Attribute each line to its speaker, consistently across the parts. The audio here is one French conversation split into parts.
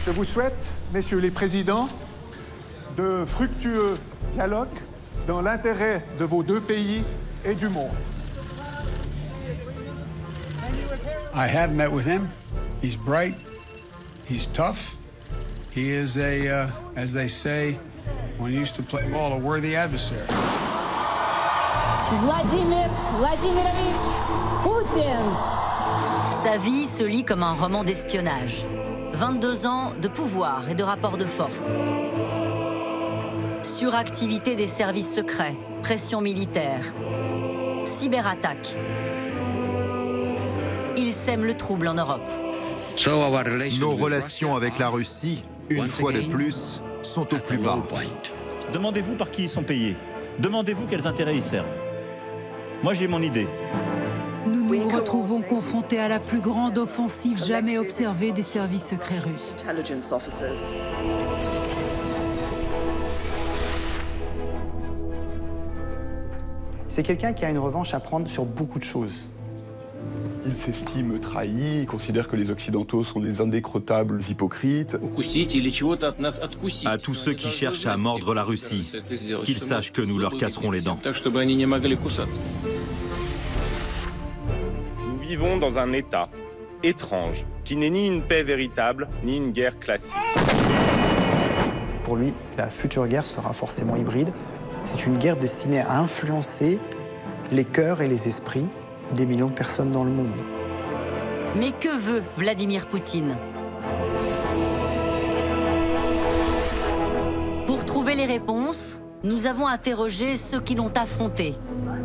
Speaker 1: Je vous souhaite, messieurs les présidents, de fructueux dialogues dans l'intérêt de vos deux pays et du monde.
Speaker 2: I have met with him. He's bright. He's tough. He is as they say, when he used to play ball, a worthy adversary.
Speaker 3: Vladimir Vladimirovich Poutine.
Speaker 4: Sa vie se lit comme un roman d'espionnage. 22 ans de pouvoir et de rapports de force. Suractivité des services secrets, pression militaire, cyberattaque. Il sème le trouble en Europe.
Speaker 5: Nos relations avec la Russie, une fois de plus, sont au plus bas.
Speaker 6: Demandez-vous par qui ils sont payés. Demandez-vous quels intérêts ils servent. Moi, j'ai mon idée.
Speaker 7: Nous nous retrouvons confrontés à la plus grande offensive jamais observée des services secrets russes.
Speaker 8: C'est quelqu'un qui a une revanche à prendre sur beaucoup de choses.
Speaker 9: Il s'estime trahi, il considère que les Occidentaux sont des indécrottables hypocrites.
Speaker 6: À tous ceux qui cherchent à mordre la Russie, qu'ils sachent que nous leur casserons les dents.
Speaker 10: Nous vivons dans un État étrange, qui n'est ni une paix véritable, ni une guerre classique.
Speaker 8: Pour lui, la future guerre sera forcément hybride. C'est une guerre destinée à influencer les cœurs et les esprits des millions de personnes dans le monde.
Speaker 4: Mais que veut Vladimir Poutine? Pour trouver les réponses, nous avons interrogé ceux qui l'ont affronté,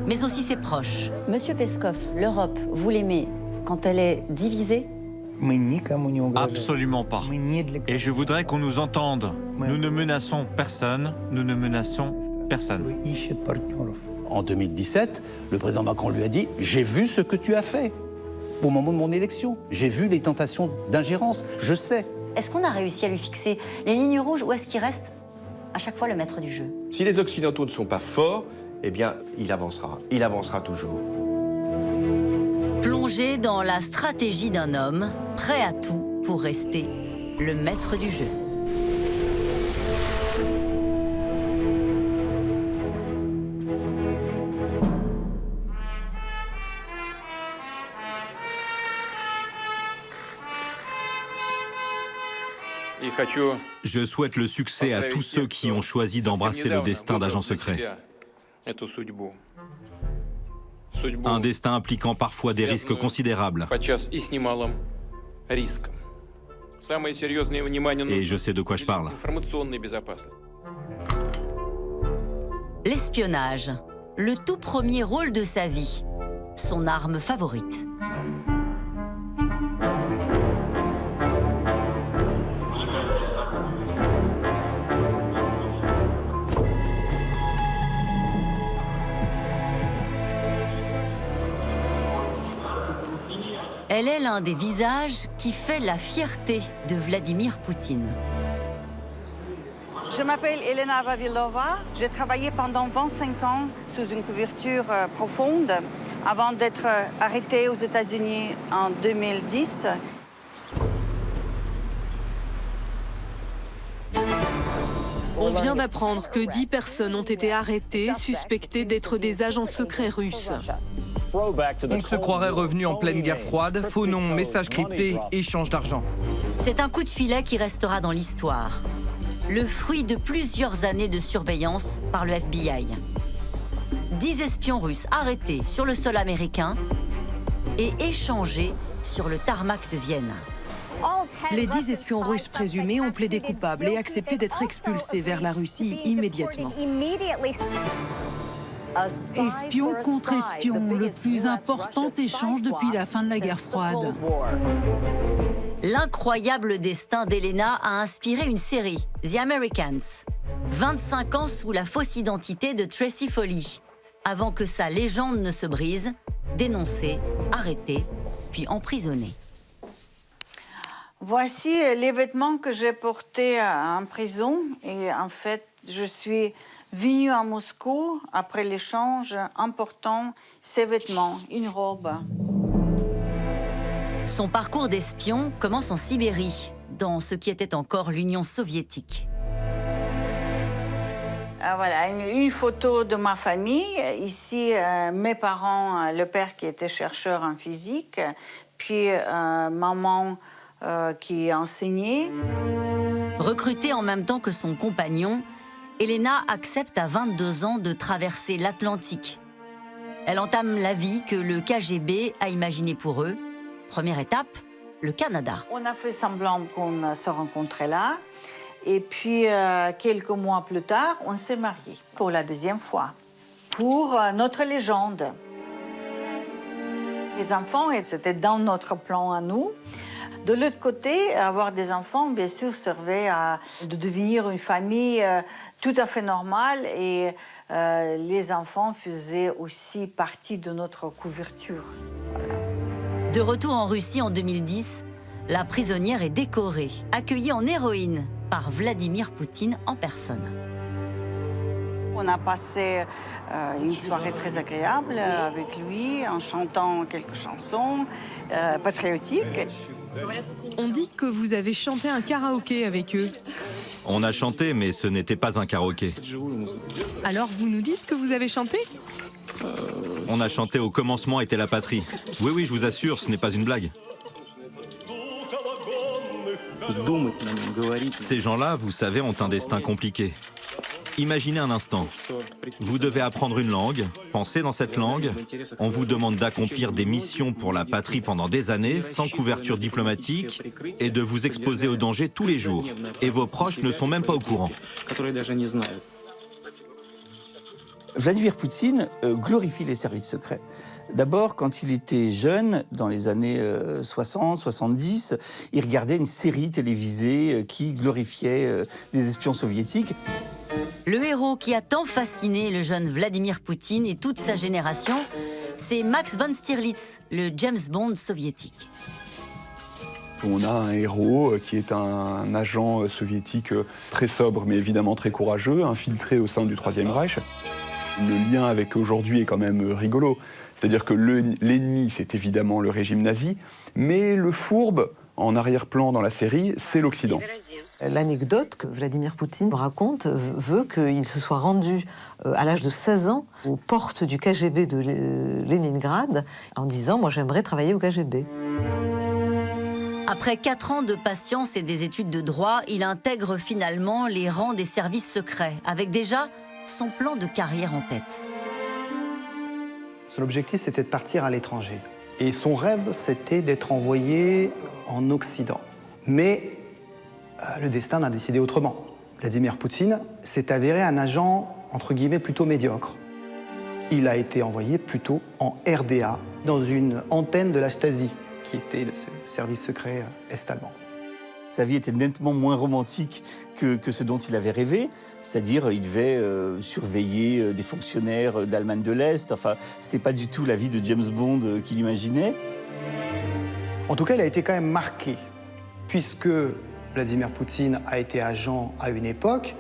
Speaker 4: mais aussi ses proches.
Speaker 11: Monsieur Peskov, l'Europe, vous l'aimez quand elle est divisée?
Speaker 6: Absolument pas. Et je voudrais qu'on nous entende. Nous ne menaçons personne, nous ne menaçons personne.
Speaker 12: En 2017, le président Macron lui a dit « J'ai vu ce que tu as fait au moment de mon élection. J'ai vu les tentations d'ingérence. Je sais. »
Speaker 11: Est-ce qu'on a réussi à lui fixer les lignes rouges ou est-ce qu'il reste à chaque fois le maître du jeu?
Speaker 13: Si les Occidentaux ne sont pas forts, eh bien, il avancera. Il avancera toujours.
Speaker 4: Plongé dans la stratégie d'un homme, prêt à tout pour rester le maître du jeu.
Speaker 6: Je souhaite le succès à tous ceux qui ont choisi d'embrasser le destin d'agent secret. Un destin impliquant parfois des risques considérables. Et je sais de quoi je parle.
Speaker 4: L'espionnage, le tout premier rôle de sa vie, son arme favorite. Elle est l'un des visages qui fait la fierté de Vladimir Poutine.
Speaker 14: Je m'appelle Elena Vavilova. J'ai travaillé pendant 25 ans sous une couverture profonde avant d'être arrêtée aux États-Unis en 2010.
Speaker 7: On vient d'apprendre que 10 personnes ont été arrêtées, suspectées d'être des agents secrets russes.
Speaker 15: On se croirait revenu en pleine guerre froide, faux noms, messages cryptés, échange d'argent.
Speaker 4: C'est un coup de filet qui restera dans l'histoire. Le fruit de plusieurs années de surveillance par le FBI. 10 espions russes arrêtés sur le sol américain et échangés sur le tarmac de Vienne.
Speaker 7: Les 10 espions russes présumés ont plaidé coupables et accepté d'être expulsés vers la Russie immédiatement. Espion contre espion, le plus important échange depuis la fin de la guerre froide.
Speaker 4: L'incroyable destin d'Elena a inspiré une série, The Americans. 25 ans sous la fausse identité de Tracy Foley, avant que sa légende ne se brise, dénoncée, arrêtée, puis emprisonnée.
Speaker 14: Voici les vêtements que j'ai portés en prison. Et en fait, je suis venue à Moscou après l'échange en portant ces vêtements, une robe.
Speaker 4: Son parcours d'espion commence en Sibérie, dans ce qui était encore l'Union soviétique.
Speaker 14: Voilà, une photo de ma famille. Ici, mes parents, le père qui était chercheur en physique, puis maman qui enseignait.
Speaker 4: Recrutée en même temps que son compagnon, Elena accepte à 22 ans de traverser l'Atlantique. Elle entame la vie que le KGB a imaginée pour eux. Première étape, le Canada.
Speaker 14: On a fait semblant qu'on se rencontrait là. Et puis, quelques mois plus tard, on s'est mariés pour la deuxième fois, pour notre légende. Les enfants, c'était dans notre plan à nous. De l'autre côté, avoir des enfants, bien sûr, servait à devenir une famille tout à fait normale. Et les enfants faisaient aussi partie de notre couverture.
Speaker 4: De retour en Russie en 2010, la prisonnière est décorée, accueillie en héroïne par Vladimir Poutine en personne.
Speaker 14: On a passé une soirée très agréable avec lui en chantant quelques chansons patriotiques.
Speaker 7: On dit que vous avez chanté un karaoké avec eux.
Speaker 6: On a chanté, mais ce n'était pas un karaoké.
Speaker 7: Alors vous nous dites ce que vous avez chanté ?
Speaker 6: On a chanté « Au commencement était la patrie ». Oui, oui, je vous assure, ce n'est pas une blague. Ces gens-là, vous savez, ont un destin compliqué. Imaginez un instant. Vous devez apprendre une langue, penser dans cette langue. On vous demande d'accomplir des missions pour la patrie pendant des années, sans couverture diplomatique, et de vous exposer au danger tous les jours. Et vos proches ne sont même pas au courant.
Speaker 12: Vladimir Poutine glorifie les services secrets. D'abord, quand il était jeune, dans les années 60, 70, il regardait une série télévisée qui glorifiait des espions soviétiques.
Speaker 4: Le héros qui a tant fasciné le jeune Vladimir Poutine et toute sa génération, c'est Max von Stirlitz, le James Bond soviétique.
Speaker 9: On a un héros qui est un agent soviétique très sobre, mais évidemment très courageux, infiltré au sein du Troisième Reich. Le lien avec aujourd'hui est quand même rigolo. C'est-à-dire que l'ennemi, c'est évidemment le régime nazi, mais le fourbe, en arrière-plan dans la série, c'est l'Occident.
Speaker 16: L'anecdote que Vladimir Poutine raconte veut qu'il se soit rendu à l'âge de 16 ans aux portes du KGB de Leningrad en disant « Moi, j'aimerais travailler au KGB ».
Speaker 4: Après 4 ans de patience et des études de droit, il intègre finalement les rangs des services secrets, avec déjà son plan de carrière en tête.
Speaker 8: Son objectif, c'était de partir à l'étranger. Et son rêve, c'était d'être envoyé en Occident. Mais le destin a décidé autrement. Vladimir Poutine s'est avéré un agent, entre guillemets, plutôt médiocre. Il a été envoyé plutôt en RDA, dans une antenne de la Stasi, qui était le service secret est-allemand.
Speaker 12: Sa vie était nettement moins romantique que ce dont il avait rêvé. C'est-à-dire, il devait surveiller des fonctionnaires d'Allemagne de l'Est. Enfin, c'était pas du tout la vie de James Bond qu'il imaginait.
Speaker 8: En tout cas, il a été quand même marqué, puisque Vladimir Poutine a été agent à une époque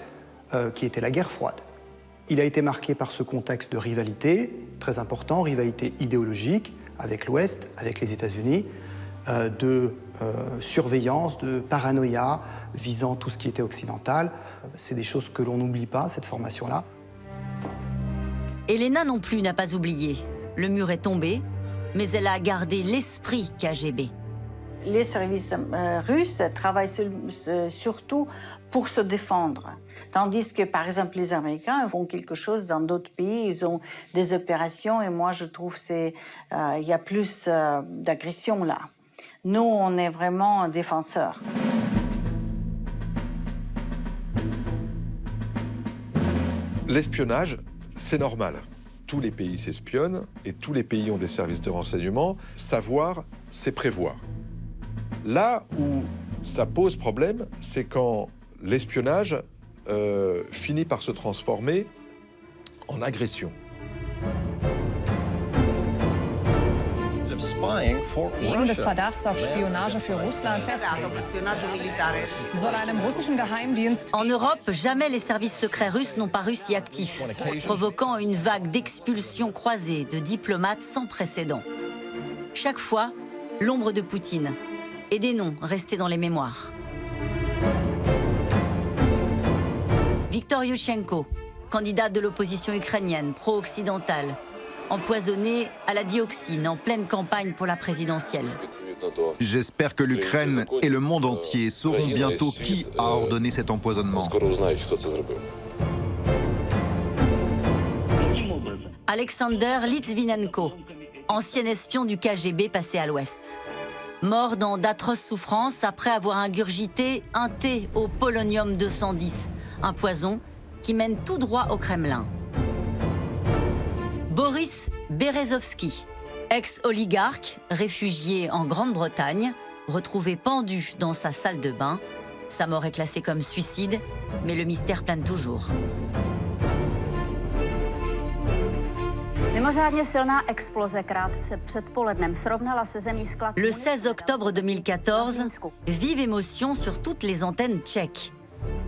Speaker 8: qui était la guerre froide. Il a été marqué par ce contexte de rivalité, très important, rivalité idéologique avec l'Ouest, avec les États-Unis, de surveillance, de paranoïa visant tout ce qui était occidental. C'est des choses que l'on n'oublie pas, cette formation-là.
Speaker 4: Elena non plus n'a pas oublié. Le mur est tombé, mais elle a gardé l'esprit KGB.
Speaker 14: Les services russes travaillent surtout pour se défendre. Tandis que, par exemple, les Américains font quelque chose dans d'autres pays, ils ont des opérations, et moi, je trouve qu'il y a plus d'agression là. Nous, on est vraiment défenseurs.
Speaker 17: L'espionnage, c'est normal. Tous les pays s'espionnent et tous les pays ont des services de renseignement. Savoir, c'est prévoir. Là où ça pose problème, c'est quand l'espionnage finit par se transformer en agression.
Speaker 18: Wegen des Verdachts auf Spionage für Russland soll einem russischen Geheimdienst...
Speaker 4: En Europe, jamais les services secrets russes n'ont paru si actifs, provoquant une vague d'expulsions croisées de diplomates sans précédent. Chaque fois, l'ombre de Poutine et des noms restés dans les mémoires. Viktor Yushchenko, candidat de l'opposition ukrainienne pro-occidentale, empoisonné à la dioxine en pleine campagne pour la présidentielle.
Speaker 5: J'espère que l'Ukraine et le monde entier sauront bientôt qui a ordonné cet empoisonnement.
Speaker 4: Alexander Litvinenko, ancien espion du KGB passé à l'Ouest. Mort dans d'atroces souffrances après avoir ingurgité un thé au polonium 210, un poison qui mène tout droit au Kremlin. Boris Berezovsky, ex-oligarque, réfugié en Grande-Bretagne, retrouvé pendu dans sa salle de bain. Sa mort est classée comme suicide, mais le mystère plane toujours. Le 16 octobre 2014, vive émotion sur toutes les antennes tchèques.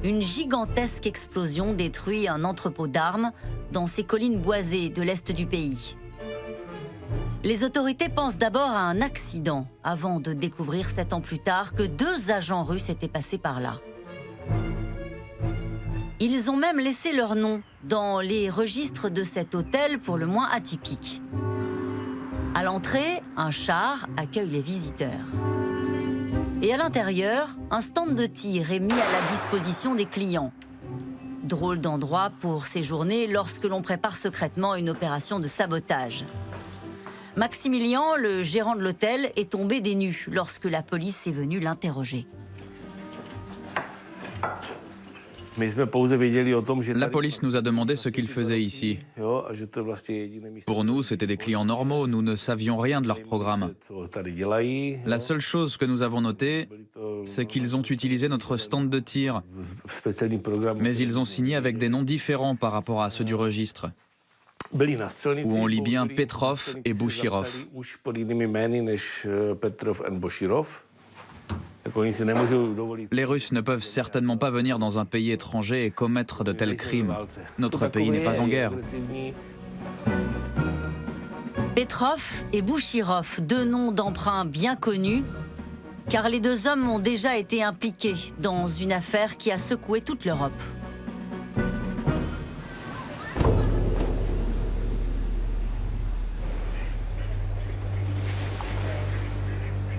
Speaker 4: Une gigantesque explosion détruit un entrepôt d'armes dans ces collines boisées de l'est du pays. Les autorités pensent d'abord à un accident, avant de découvrir 7 ans plus tard que 2 agents russes étaient passés par là. Ils ont même laissé leur nom dans les registres de cet hôtel pour le moins atypique. À l'entrée, un char accueille les visiteurs. Et à l'intérieur, un stand de tir est mis à la disposition des clients. Drôle d'endroit pour séjourner lorsque l'on prépare secrètement une opération de sabotage. Maximilien, le gérant de l'hôtel, est tombé des nues lorsque la police est venue l'interroger.
Speaker 19: La police nous a demandé ce qu'ils faisaient ici. Pour nous, c'étaient des clients normaux, nous ne savions rien de leur programme. La seule chose que nous avons notée, c'est qu'ils ont utilisé notre stand de tir, mais ils ont signé avec des noms différents par rapport à ceux du registre, où on lit bien Petrov et Bouchirov. Les Russes ne peuvent certainement pas venir dans un pays étranger et commettre de tels crimes. Notre pays n'est pas en guerre.
Speaker 4: Petrov et Bouchirov, 2 noms d'emprunt bien connus, car les 2 hommes ont déjà été impliqués dans une affaire qui a secoué toute l'Europe.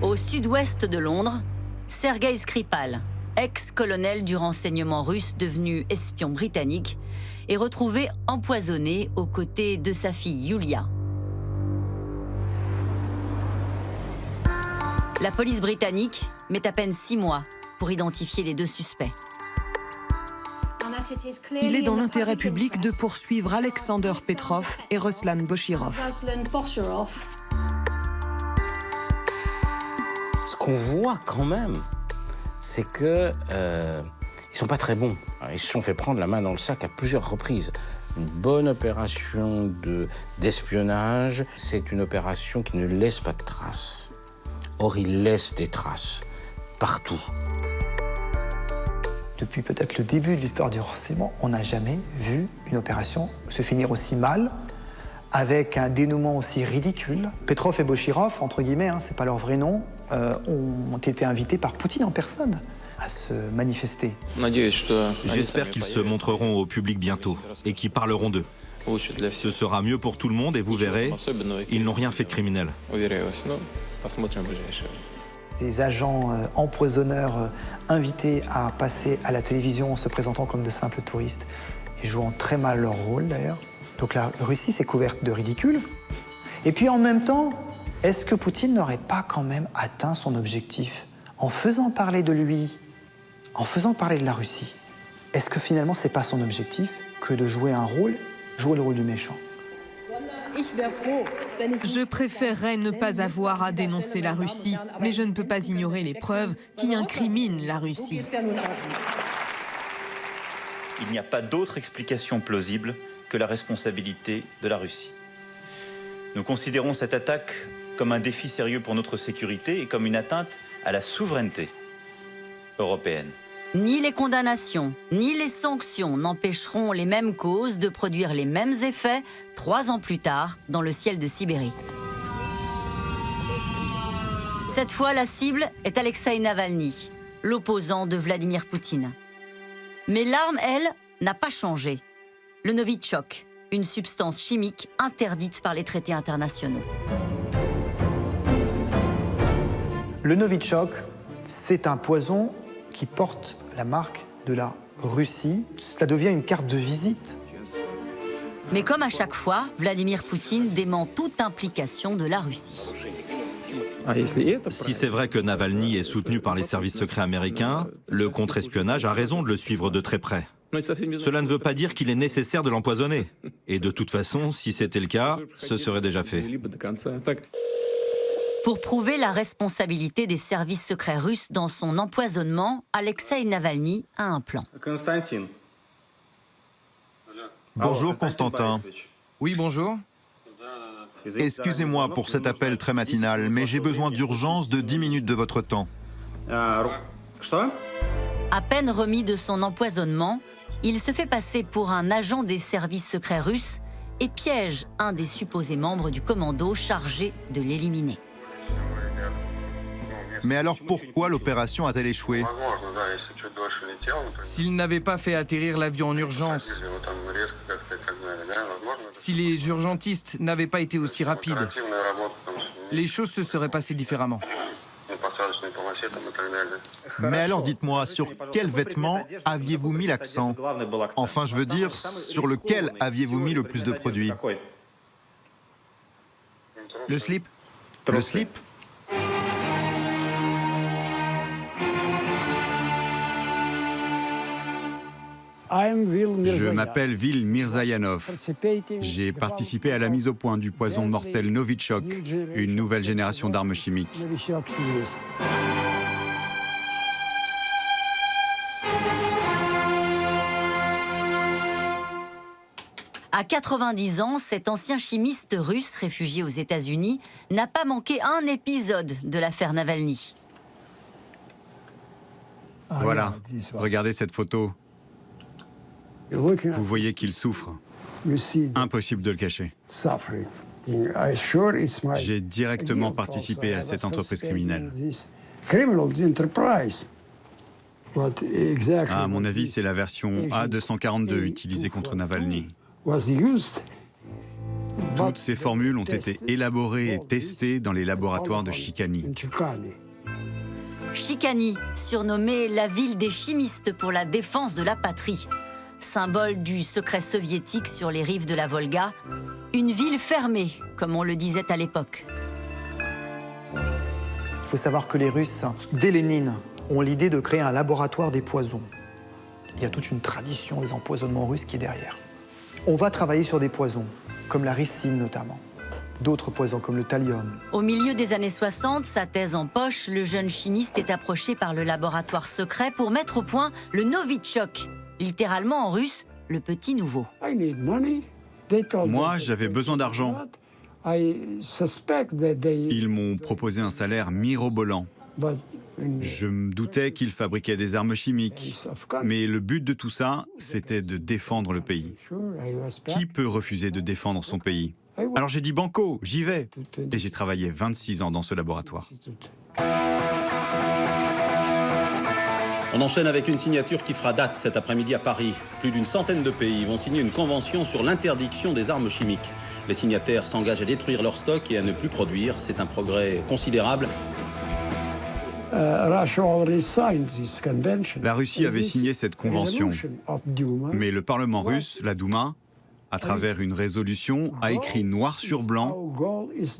Speaker 4: Au sud-ouest de Londres, Sergei Skripal, ex-colonel du renseignement russe devenu espion britannique, est retrouvé empoisonné aux côtés de sa fille Yulia. La police britannique met à peine 6 mois pour identifier les 2 suspects.
Speaker 20: Il est dans l'intérêt public de poursuivre Alexander Petrov et Ruslan Bochirov.
Speaker 21: Ce qu'on voit quand même, c'est que ils sont pas très bons. Ils se sont fait prendre la main dans le sac à plusieurs reprises. Une bonne opération d'espionnage, c'est une opération qui ne laisse pas de traces. Or, ils laissent des traces partout.
Speaker 8: Depuis peut-être le début de l'histoire du renseignement, on n'a jamais vu une opération se finir aussi mal, avec un dénouement aussi ridicule. Petrov et Bochirov, entre guillemets, c'est pas leur vrai nom, ont été invités par Poutine en personne à se manifester.
Speaker 6: J'espère qu'ils se montreront au public bientôt et qu'ils parleront d'eux. Ce sera mieux pour tout le monde et vous verrez, ils n'ont rien fait de criminel.
Speaker 8: Des agents empoisonneurs invités à passer à la télévision en se présentant comme de simples touristes et jouant très mal leur rôle d'ailleurs. Donc la Russie s'est couverte de ridicule. Et puis en même temps, est-ce que Poutine n'aurait pas quand même atteint son objectif en faisant parler de lui, en faisant parler de la Russie? Est-ce que finalement c'est pas son objectif que de jouer le rôle du méchant?
Speaker 7: Je préférerais ne pas avoir à dénoncer la Russie, mais je ne peux pas ignorer les preuves qui incriminent la Russie.
Speaker 22: Il n'y a pas d'autre explication plausible que la responsabilité de la Russie. Nous considérons cette attaque comme un défi sérieux pour notre sécurité et comme une atteinte à la souveraineté européenne.
Speaker 4: Ni les condamnations, ni les sanctions n'empêcheront les mêmes causes de produire les mêmes effets 3 ans plus tard dans le ciel de Sibérie. Cette fois, la cible est Alexeï Navalny, l'opposant de Vladimir Poutine. Mais l'arme, elle, n'a pas changé. Le Novichok, une substance chimique interdite par les traités internationaux.
Speaker 8: Le Novichok, c'est un poison qui porte la marque de la Russie. Ça devient une carte de visite.
Speaker 4: Mais comme à chaque fois, Vladimir Poutine dément toute implication de la Russie.
Speaker 6: Si c'est vrai que Navalny est soutenu par les services secrets américains, le contre-espionnage a raison de le suivre de très près. Cela ne veut pas dire qu'il est nécessaire de l'empoisonner. Et de toute façon, si c'était le cas, ce serait déjà fait.
Speaker 4: Pour prouver la responsabilité des services secrets russes dans son empoisonnement, Alexei Navalny a un plan.
Speaker 5: Bonjour Constantin.
Speaker 15: Oui, bonjour.
Speaker 5: Excusez-moi pour cet appel très matinal, mais j'ai besoin d'urgence de 10 minutes de votre temps.
Speaker 4: À peine remis de son empoisonnement, il se fait passer pour un agent des services secrets russes et piège un des supposés membres du commando chargé de l'éliminer.
Speaker 5: Mais alors pourquoi l'opération a-t-elle échoué?
Speaker 15: S'il n'avait pas fait atterrir l'avion en urgence, si les urgentistes n'avaient pas été aussi rapides, les choses se seraient passées différemment.
Speaker 5: Mais alors dites-moi, sur quel vêtement aviez-vous mis l'accent? Enfin, je veux dire, sur lequel aviez-vous mis le plus de produits?
Speaker 15: Le slip?
Speaker 5: Le slip?
Speaker 1: Je m'appelle Vil Mirzayanov. J'ai participé à la mise au point du poison mortel Novichok, une nouvelle génération d'armes chimiques.
Speaker 4: À 90 ans, cet ancien chimiste russe réfugié aux États-Unis n'a pas manqué un épisode de l'affaire Navalny.
Speaker 1: Voilà, regardez cette photo. Vous voyez qu'il souffre. Impossible de le cacher. J'ai directement participé à cette entreprise criminelle. À mon avis, c'est la version A242 utilisée contre Navalny. Toutes ces formules ont été élaborées et testées dans les laboratoires de Chikany.
Speaker 4: Chikany, surnommée la ville des chimistes pour la défense de la patrie, symbole du secret soviétique sur les rives de la Volga, une ville fermée, comme on le disait à l'époque.
Speaker 8: Il faut savoir que les Russes, dès Lénine, ont l'idée de créer un laboratoire des poisons. Il y a toute une tradition des empoisonnements russes qui est derrière. On va travailler sur des poisons, comme la ricine notamment. D'autres poisons comme le thallium.
Speaker 4: Au milieu des années 60, sa thèse en poche, le jeune chimiste est approché par le laboratoire secret pour mettre au point le Novichok, littéralement en russe, le petit nouveau.
Speaker 1: Moi, j'avais besoin d'argent. Ils m'ont proposé un salaire mirobolant. Je me doutais qu'ils fabriquaient des armes chimiques. Mais le but de tout ça, c'était de défendre le pays. Qui peut refuser de défendre son pays? Alors j'ai dit banco, j'y vais. Et j'ai travaillé 26 ans dans ce laboratoire.
Speaker 2: On enchaîne avec une signature qui fera date cet après-midi à Paris. Plus d'une centaine de pays vont signer une convention sur l'interdiction des armes chimiques. Les signataires s'engagent à détruire leur stock et à ne plus produire. C'est un progrès considérable.
Speaker 1: La Russie avait signé cette convention. Mais le Parlement russe, la Douma, à travers une résolution, a écrit noir sur blanc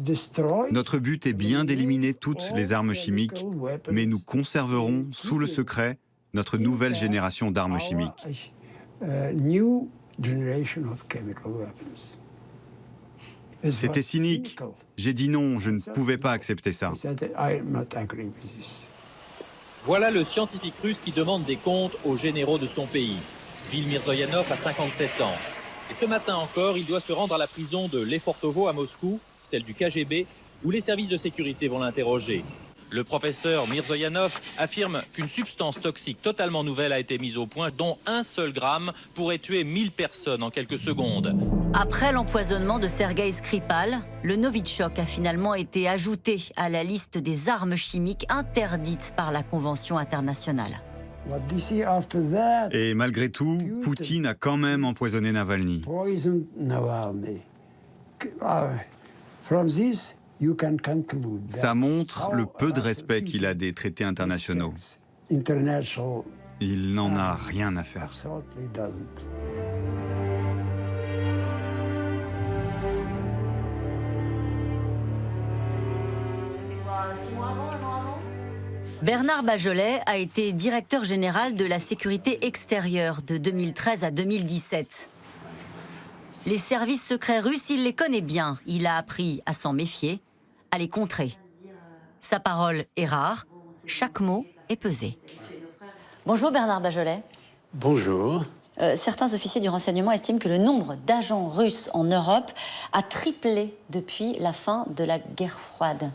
Speaker 1: « Notre but est bien d'éliminer toutes les armes chimiques, mais nous conserverons sous le secret notre nouvelle génération d'armes chimiques. » C'était cynique. J'ai dit non, je ne pouvais pas accepter ça.
Speaker 23: Voilà le scientifique russe qui demande des comptes aux généraux de son pays. Vil Mirzayanov a 57 ans. Et ce matin encore, il doit se rendre à la prison de Lefortovo à Moscou, celle du KGB, où les services de sécurité vont l'interroger. Le professeur Mirzayanov affirme qu'une substance toxique totalement nouvelle a été mise au point, dont un seul gramme pourrait tuer 1000 personnes en quelques secondes.
Speaker 4: Après l'empoisonnement de Sergueï Skripal, le Novichok a finalement été ajouté à la liste des armes chimiques interdites par la Convention internationale.
Speaker 1: Et malgré tout, Poutine a quand même empoisonné Navalny. Ça montre le peu de respect qu'il a des traités internationaux. Il n'en a rien à faire.
Speaker 4: Bernard Bajolet a été directeur général de la sécurité extérieure de 2013 à 2017. Les services secrets russes, il les connaît bien. Il a appris à s'en méfier, à les contrer. Sa parole est rare, chaque mot est pesé. Bonjour Bernard Bajolet.
Speaker 3: Bonjour.
Speaker 4: Certains officiers du renseignement estiment que le nombre d'agents russes en Europe a triplé depuis la fin de la guerre froide.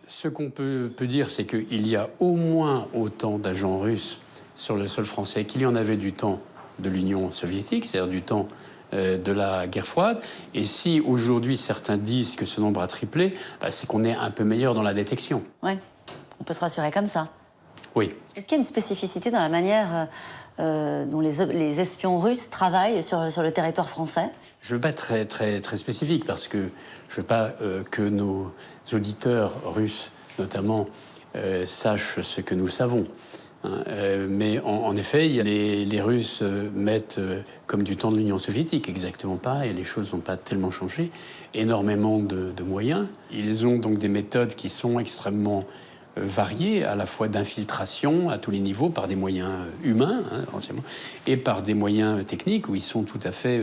Speaker 3: Ce qu'on peut dire, c'est qu'il y a au moins autant d'agents russes sur le sol français qu'il y en avait du temps de l'Union soviétique, c'est-à-dire du temps de la guerre froide. Et si aujourd'hui certains disent que ce nombre a triplé, c'est qu'on est un peu meilleur dans la détection.
Speaker 4: Oui, on peut se rassurer comme ça.
Speaker 3: Oui.
Speaker 4: Est-ce qu'il y a une spécificité dans la manière dont les espions russes travaillent sur le territoire français?
Speaker 3: Je ne veux pas être très spécifique parce que je ne veux pas que nos auditeurs russes, notamment, sachent ce que nous savons. Mais en effet, les Russes mettent, comme du temps de l'Union soviétique, exactement pareil, et les choses n'ont pas tellement changé, énormément de moyens. Ils ont donc des méthodes qui sont extrêmement variées, à la fois d'infiltration à tous les niveaux, par des moyens humains, et par des moyens techniques où ils sont tout à fait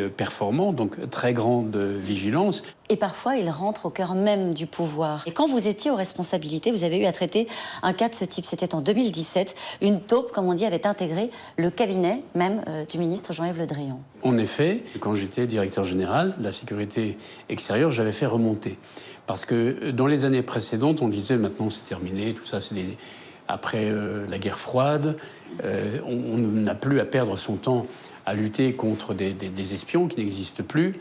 Speaker 3: performants, donc très grande vigilance.
Speaker 4: Et parfois, ils rentrent au cœur même du pouvoir. Et quand vous étiez aux responsabilités, vous avez eu à traiter un cas de ce type. C'était en 2017. Une taupe, comme on dit, avait intégré le cabinet même du ministre Jean-Yves Le Drian. En
Speaker 3: effet, quand j'étais directeur général de la sécurité extérieure, j'avais fait remonter. Parce que dans les années précédentes, on disait maintenant c'est terminé, tout ça, après la guerre froide, on n'a plus à perdre son temps à lutter contre des espions qui n'existent plus.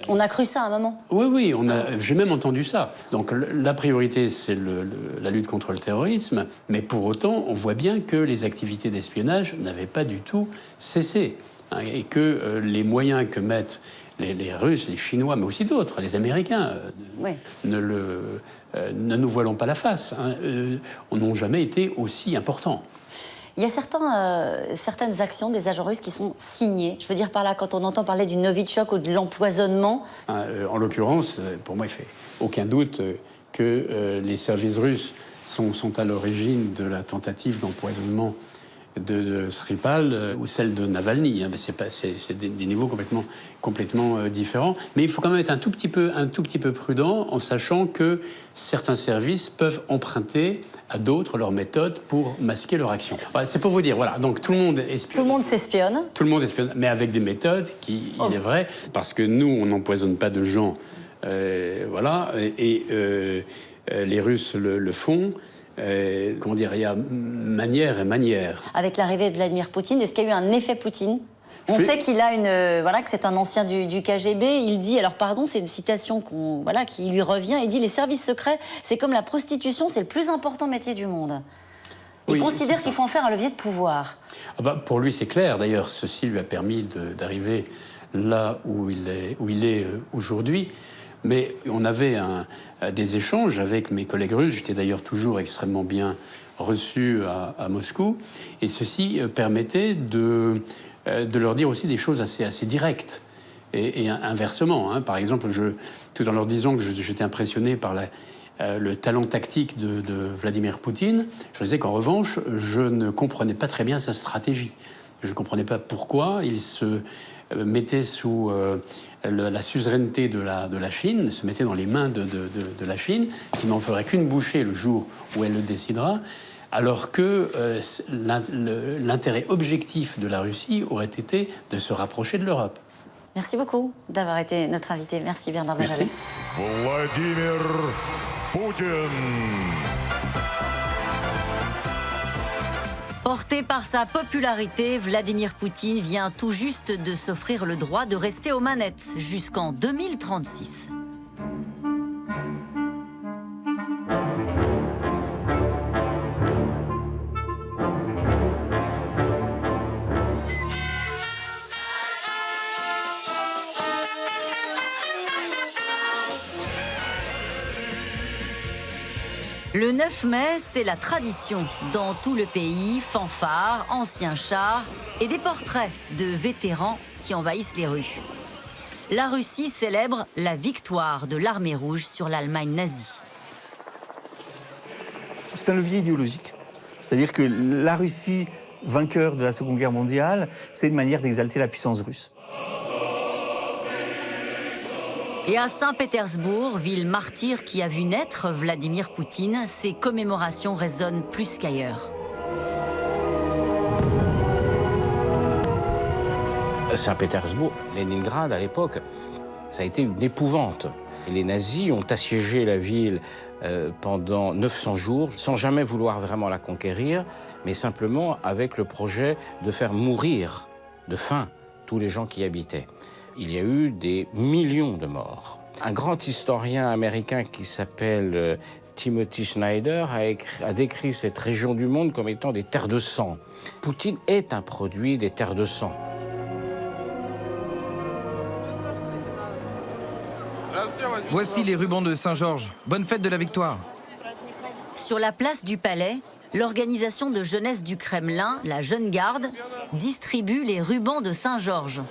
Speaker 4: On a cru ça à un moment.
Speaker 3: Oui, j'ai même entendu ça. Donc la priorité, c'est la lutte contre le terrorisme, mais pour autant, on voit bien que les activités d'espionnage n'avaient pas du tout cessé. Et que les moyens que mettent les Russes, les Chinois, mais aussi d'autres, les Américains, ne nous voilons pas la face, n'ont jamais été aussi importants.
Speaker 4: Il y a certaines actions des agents russes qui sont signées. Je veux dire par là, quand on entend parler du Novichok ou de l'empoisonnement.
Speaker 3: En l'occurrence, pour moi, il ne fait aucun doute que les services russes sont à l'origine de la tentative d'empoisonnement de Skripal ou celle de Navalny. C'est des niveaux complètement différents. Mais il faut quand même être un tout petit peu prudent en sachant que certains services peuvent emprunter à d'autres leurs méthodes pour masquer leur action. C'est pour vous dire, voilà. Donc tout le monde espionne.
Speaker 4: Tout le monde s'espionne.
Speaker 3: Tout le monde espionne, mais avec des méthodes qui, il est vrai, parce que nous, on n'empoisonne pas de gens. Voilà. Et les Russes le font. Comment dire, il y a manière et manière.
Speaker 4: Avec l'arrivée de Vladimir Poutine, est-ce qu'il y a eu un effet Poutine? On sait qu'il a que c'est un ancien du KGB. Il dit, alors pardon, c'est une citation qui lui revient. Il dit, les services secrets, c'est comme la prostitution, c'est le plus important métier du monde. Il considère qu'il faut en faire un levier de pouvoir.
Speaker 3: Pour lui, c'est clair. D'ailleurs, ceci lui a permis d'arriver là où il est aujourd'hui. Mais on avait des échanges avec mes collègues russes. J'étais d'ailleurs toujours extrêmement bien reçu à Moscou. Et ceci permettait de leur dire aussi des choses assez directes. Et inversement. Par exemple, tout en leur disant que j'étais impressionné par le talent tactique de Vladimir Poutine, je disais qu'en revanche, je ne comprenais pas très bien sa stratégie. Je ne comprenais pas pourquoi il se mettait sous la suzeraineté de la Chine, se mettait dans les mains de la Chine, qui n'en ferait qu'une bouchée le jour où elle le décidera, alors que l'intérêt objectif de la Russie aurait été de se rapprocher de l'Europe.
Speaker 4: Merci beaucoup d'avoir été notre invité. Merci Bernard Bajolet.
Speaker 10: Vladimir Poutine.
Speaker 4: Porté par sa popularité, Vladimir Poutine vient tout juste de s'offrir le droit de rester aux manettes jusqu'en 2036. Le 9 mai, c'est la tradition. Dans tout le pays, fanfares, anciens chars et des portraits de vétérans qui envahissent les rues. La Russie célèbre la victoire de l'armée rouge sur l'Allemagne nazie.
Speaker 12: C'est un levier idéologique. C'est-à-dire que la Russie, vainqueur de la Seconde Guerre mondiale, c'est une manière d'exalter la puissance russe.
Speaker 4: Et à Saint-Pétersbourg, ville martyre qui a vu naître Vladimir Poutine, ces commémorations résonnent plus qu'ailleurs.
Speaker 21: Saint-Pétersbourg, Leningrad à l'époque, ça a été une épouvante. Les nazis ont assiégé la ville pendant 900 jours, sans jamais vouloir vraiment la conquérir, mais simplement avec le projet de faire mourir de faim tous les gens qui y habitaient. Il y a eu des millions de morts. Un grand historien américain qui s'appelle Timothy Snyder a décrit cette région du monde comme étant des terres de sang. Poutine est un produit des terres de sang.
Speaker 15: Voici les rubans de Saint-Georges. Bonne fête de la victoire.
Speaker 4: Sur la place du Palais, l'organisation de jeunesse du Kremlin, la Jeune Garde, distribue les rubans de Saint-Georges.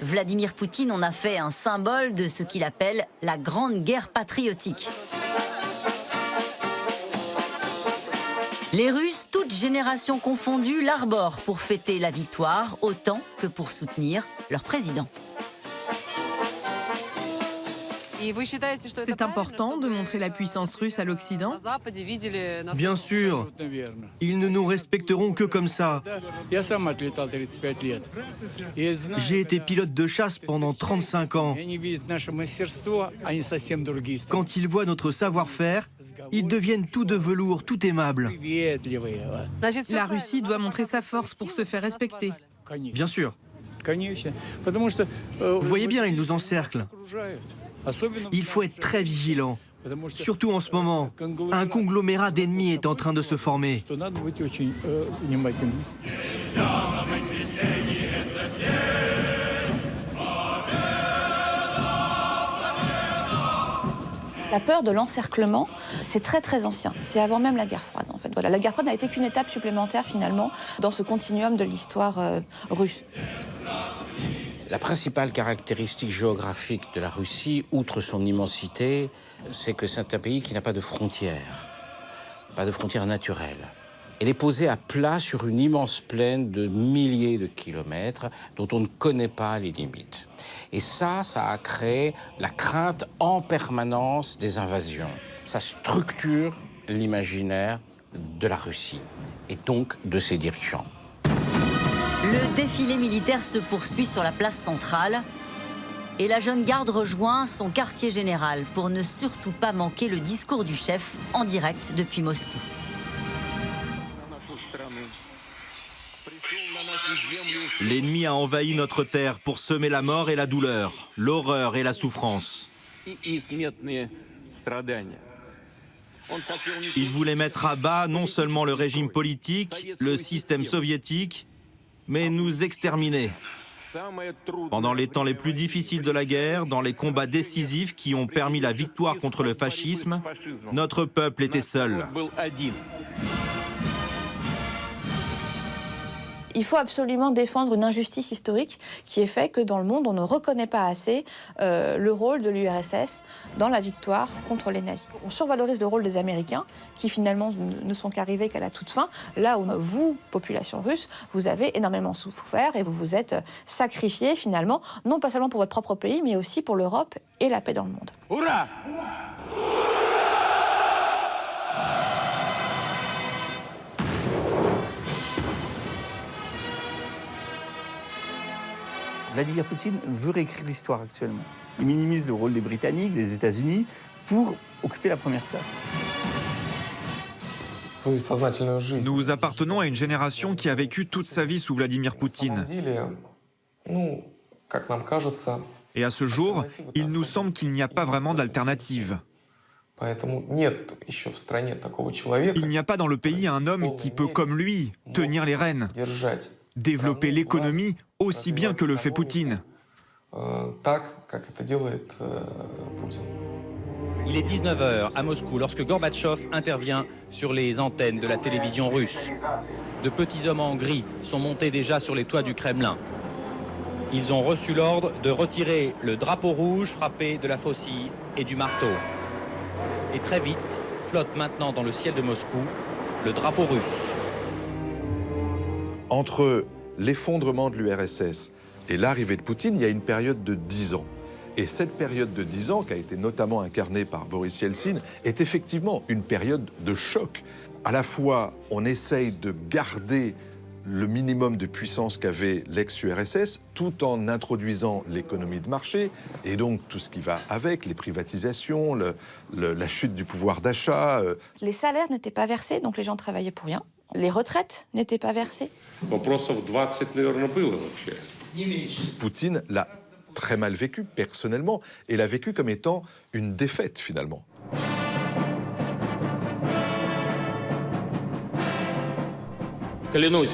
Speaker 4: Vladimir Poutine en a fait un symbole de ce qu'il appelle la grande guerre patriotique. Les Russes, toutes générations confondues, l'arborent pour fêter la victoire autant que pour soutenir leur président.
Speaker 7: C'est important de montrer la puissance russe à l'Occident?
Speaker 9: Bien sûr. Ils ne nous respecteront que comme ça. J'ai été pilote de chasse pendant 35 ans. Quand ils voient notre savoir-faire, ils deviennent tout de velours, tout aimables.
Speaker 7: La Russie doit montrer sa force pour se faire respecter.
Speaker 9: Bien sûr. Vous voyez bien, ils nous encerclent. Il faut être très vigilant. Surtout en ce moment, un conglomérat d'ennemis est en train de se former.
Speaker 11: La peur de l'encerclement, c'est très ancien. C'est avant même la guerre froide, en fait. Voilà. La guerre froide n'a été qu'une étape supplémentaire, finalement, dans ce continuum de l'histoire russe.
Speaker 21: La principale caractéristique géographique de la Russie, outre son immensité, c'est que c'est un pays qui n'a pas de frontières naturelles. Elle est posée à plat sur une immense plaine de milliers de kilomètres dont on ne connaît pas les limites. Et ça a créé la crainte en permanence des invasions. Ça structure l'imaginaire de la Russie et donc de ses dirigeants.
Speaker 4: Le défilé militaire se poursuit sur la place centrale et la Jeune Garde rejoint son quartier général pour ne surtout pas manquer le discours du chef en direct depuis Moscou.
Speaker 6: L'ennemi a envahi notre terre pour semer la mort et la douleur, l'horreur et la souffrance. Il voulait mettre à bas non seulement le régime politique, le système soviétique, mais nous exterminer. Pendant les temps les plus difficiles de la guerre, dans les combats décisifs qui ont permis la victoire contre le fascisme, notre peuple était seul.
Speaker 11: Il faut absolument défendre une injustice historique qui est faite que dans le monde, on ne reconnaît pas assez le rôle de l'URSS dans la victoire contre les nazis. On survalorise le rôle des Américains qui finalement ne sont qu'arrivés qu'à la toute fin, là où vous, population russe, vous avez énormément souffert et vous vous êtes sacrifiés finalement, non pas seulement pour votre propre pays, mais aussi pour l'Europe et la paix dans le monde. Hurrah!
Speaker 12: Vladimir Poutine veut réécrire l'histoire actuellement. Il minimise le rôle des Britanniques, des États-Unis, pour occuper la première place.
Speaker 13: Nous appartenons à une génération qui a vécu toute sa vie sous Vladimir Poutine. Et à ce jour, il nous semble qu'il n'y a pas vraiment d'alternative. Il n'y a pas dans le pays un homme qui peut, comme lui, tenir les rênes, développer l'économie aussi bien que le fait Poutine.
Speaker 23: Il est 19h à Moscou lorsque Gorbatchev intervient sur les antennes de la télévision russe. De petits hommes en gris sont montés déjà sur les toits du Kremlin. Ils ont reçu l'ordre de retirer le drapeau rouge frappé de la faucille et du marteau. Et très vite, flotte maintenant dans le ciel de Moscou le drapeau russe.
Speaker 14: Entre l'effondrement de l'URSS et l'arrivée de Poutine, il y a une période de 10 ans. Et cette période de 10 ans, qui a été notamment incarnée par Boris Yeltsin, est effectivement une période de choc. À la fois, on essaye de garder le minimum de puissance qu'avait l'ex-URSS, tout en introduisant l'économie de marché, et donc tout ce qui va avec, les privatisations, la chute du pouvoir d'achat.
Speaker 11: Les salaires n'étaient pas versés, donc les gens travaillaient pour rien. Les retraites n'étaient pas versées.
Speaker 14: Poutine l'a très mal vécu, personnellement, et l'a vécu comme étant une défaite, finalement.
Speaker 16: Клянусь